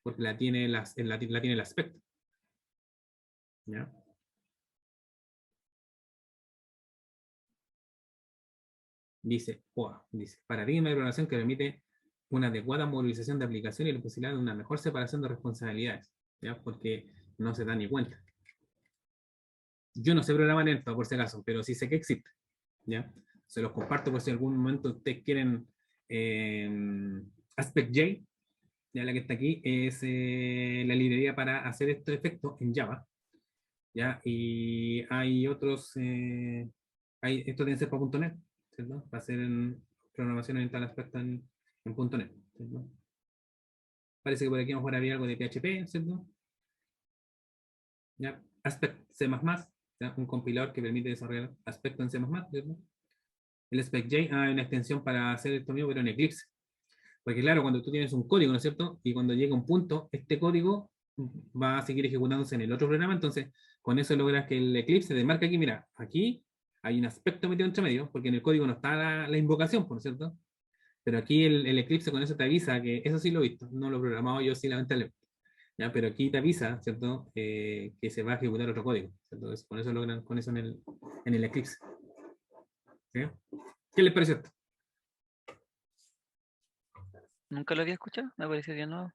porque la tiene el aspecto. ¿Ya? Dice, paradigma de programación que permite una adecuada movilización de aplicación y la posibilidad de una mejor separación de responsabilidades, ¿ya? Porque no se da ni cuenta. Yo no sé programar esto, por si acaso, pero sí sé que existe, ¿ya? Se los comparto por si en algún momento ustedes quieren AspectJ, Ya la que está aquí es la librería para hacer estos efectos en Java. ¿Ya? Y hay otros, esto tiene que ser para .NET, ¿cierto? Para hacer programación orientada al aspecto en .NET, ¿cierto? Parece que por aquí a lo mejor había algo de PHP, ¿cierto? ¿Ya? Aspect C++, ¿ya? Un compilador que permite desarrollar aspectos en C++, ¿cierto? El SpecJ, hay una extensión para hacer esto mismo, pero en Eclipse. Porque claro, cuando tú tienes un código, ¿no es cierto? Y cuando llega un punto, este código va a seguir ejecutándose en el otro programa, entonces con eso logras que el Eclipse te marca aquí, mira, aquí hay un aspecto metido entre medio, porque en el código no está la invocación, ¿por cierto? Pero aquí el Eclipse con eso te avisa que, eso sí lo he visto, no lo he programado yo sí, lamentablemente, ¿ya? Pero aquí te avisa, ¿cierto? Que se va a ejecutar otro código, ¿cierto? Entonces, con eso logran, con eso en el Eclipse. ¿Sí? ¿Qué les pareció esto? Nunca lo había escuchado, me pareció bien nuevo.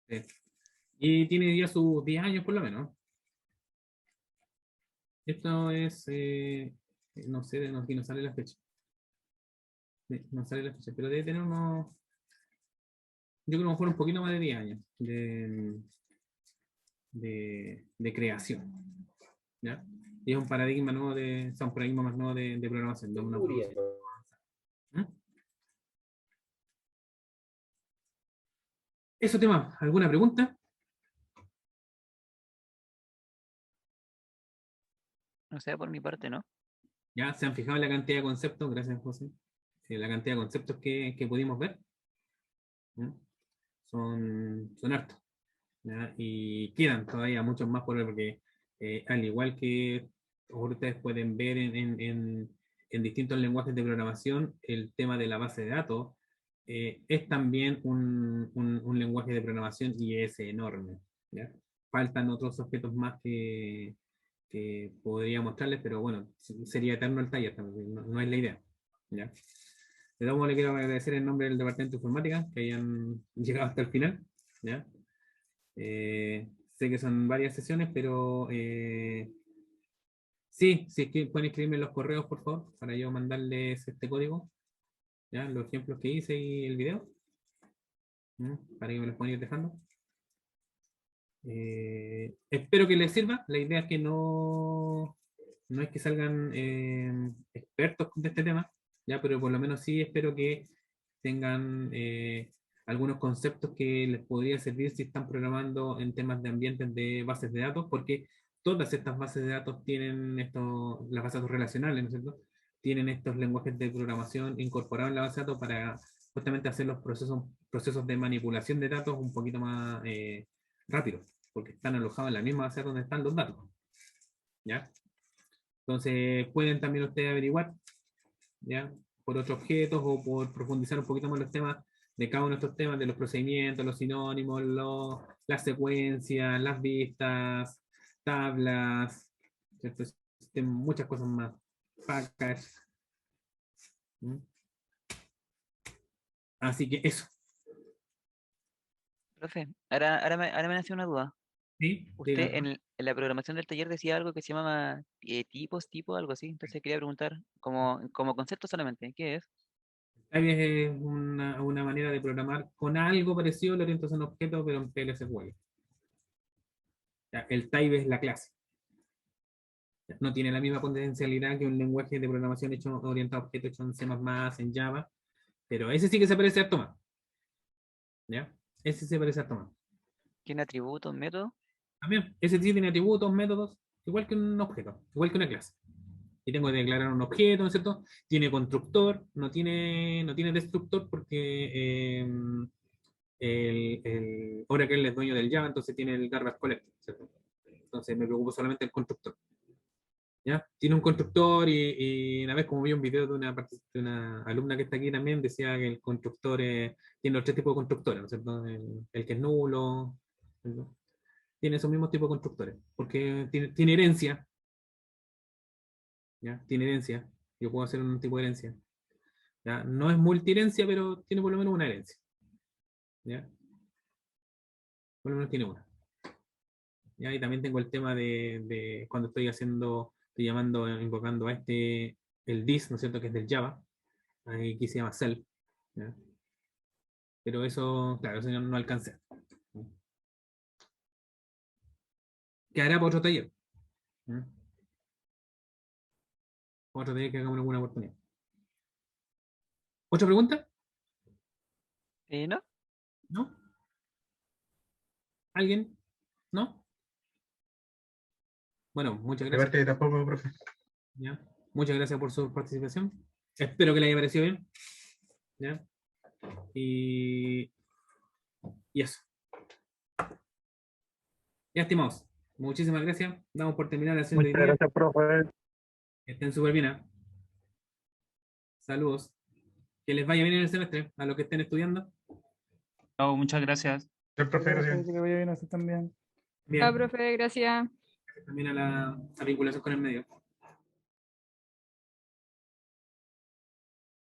Sí. Y tiene ya sus 10 años por lo menos. Esto es, no sé, aquí no sale la fecha. No sale la fecha, pero debe tener unos, yo creo que a lo mejor un poquito más de 10 años de creación. ¿Ya? Y es un paradigma nuevo o sea, un paradigma más nuevo de programación. De una programación. ¿Mm? Eso tema, ¿alguna pregunta? O sea, por mi parte, ¿no? ¿Ya? ¿Se han fijado en la cantidad de conceptos? Gracias, José. La cantidad de conceptos que pudimos ver. ¿Mm? Son hartos. ¿Ya? Y quedan todavía muchos más por ver, porque al igual que ustedes pueden ver en distintos lenguajes de programación, el tema de la base de datos es también un lenguaje de programación y es enorme. ¿Ya? Faltan otros objetos más que podría mostrarles, pero bueno, sería eterno el taller, no es la idea. ¿Ya? De todos modos, le quiero agradecer en nombre del Departamento de Informática que hayan llegado hasta el final. ¿Ya? Sé que son varias sesiones, pero sí, si es que pueden escribirme en los correos, por favor, para yo mandarles este código, ¿ya? Los ejemplos que hice y el video, ¿m? Para que me los puedan ir dejando. Espero que les sirva. La idea es que no es que salgan expertos de este tema, ¿ya? Pero por lo menos sí espero que tengan algunos conceptos que les podría servir si están programando en temas de ambientes de bases de datos, porque todas estas bases de datos tienen las bases de datos relacionales, ¿no es cierto? Tienen estos lenguajes de programación incorporados en la base de datos para justamente hacer los procesos de manipulación de datos un poquito más rápidos, porque están alojados en la misma base donde están los datos. ¿Ya? Entonces pueden también ustedes averiguar, ¿ya? Por otros objetos o por profundizar un poquito más los temas de cada uno de estos temas, de los procedimientos, los sinónimos, las secuencias, las vistas, tablas, ¿cierto? Existen muchas cosas más. Package. ¿Mm? Así que eso. Profe, ahora me nace una duda. ¿Sí? Usted Díganme. en la programación del taller decía algo que se llamaba tipo, algo así. Entonces quería preguntar, como concepto solamente, ¿qué es? Type es una manera de programar con algo parecido a la orientación a objetos, pero en PLSQL. Ya, el type es la clase. No tiene la misma potencialidad que un lenguaje de programación hecho orientado a objetos hecho en C++, en Java, pero ese sí que se parece a Tomás. ¿Ya? Ese se parece a Tomás. ¿Tiene atributos, métodos? También, ese sí tiene atributos, métodos, igual que un objeto, igual que una clase. Y tengo que declarar un objeto, ¿no es cierto? Tiene constructor, no tiene destructor porque el Oracle es dueño del Java, entonces tiene el garbage collector, ¿cierto? Entonces me preocupo solamente del constructor. ¿Ya? Tiene un constructor y una vez como vi un video de una alumna que está aquí también, decía que el constructor tiene los tres tipos de constructores, ¿no es cierto? El que es nulo, ¿no? Tiene esos mismos tipos de constructores, porque tiene herencia, ¿ya? Tiene herencia, yo puedo hacer un tipo de herencia, ¿ya? No es multiherencia, pero tiene por lo menos una herencia, ¿ya? Por lo menos tiene una. ¿Ya? Y también tengo el tema de cuando estoy llamando, invocando a el this, ¿no es cierto? Que es del Java, aquí se llama self, ¿ya? Pero eso, claro, eso no alcancé. Quedará para otro taller. ¿Mm? Otro taller que hagamos alguna oportunidad. ¿Otra pregunta? ¿No? ¿No? ¿Alguien? ¿No? Bueno, muchas De gracias. parte tampoco, profe. ¿Ya? Muchas gracias por su participación. Espero que le haya parecido bien. ¿Ya? Y eso. Ya, estimados. Muchísimas gracias. Damos por terminar la sesión de hoy Muchas día. gracias, profe. Que estén súper bien. ¿Ah? Saludos. Que les vaya bien en el semestre a los que estén estudiando. Chao, muchas gracias. El profe, Profe, gracias. que le vaya bien a usted también. Bien. Chao, profe, gracias. También a la vinculación con el medio.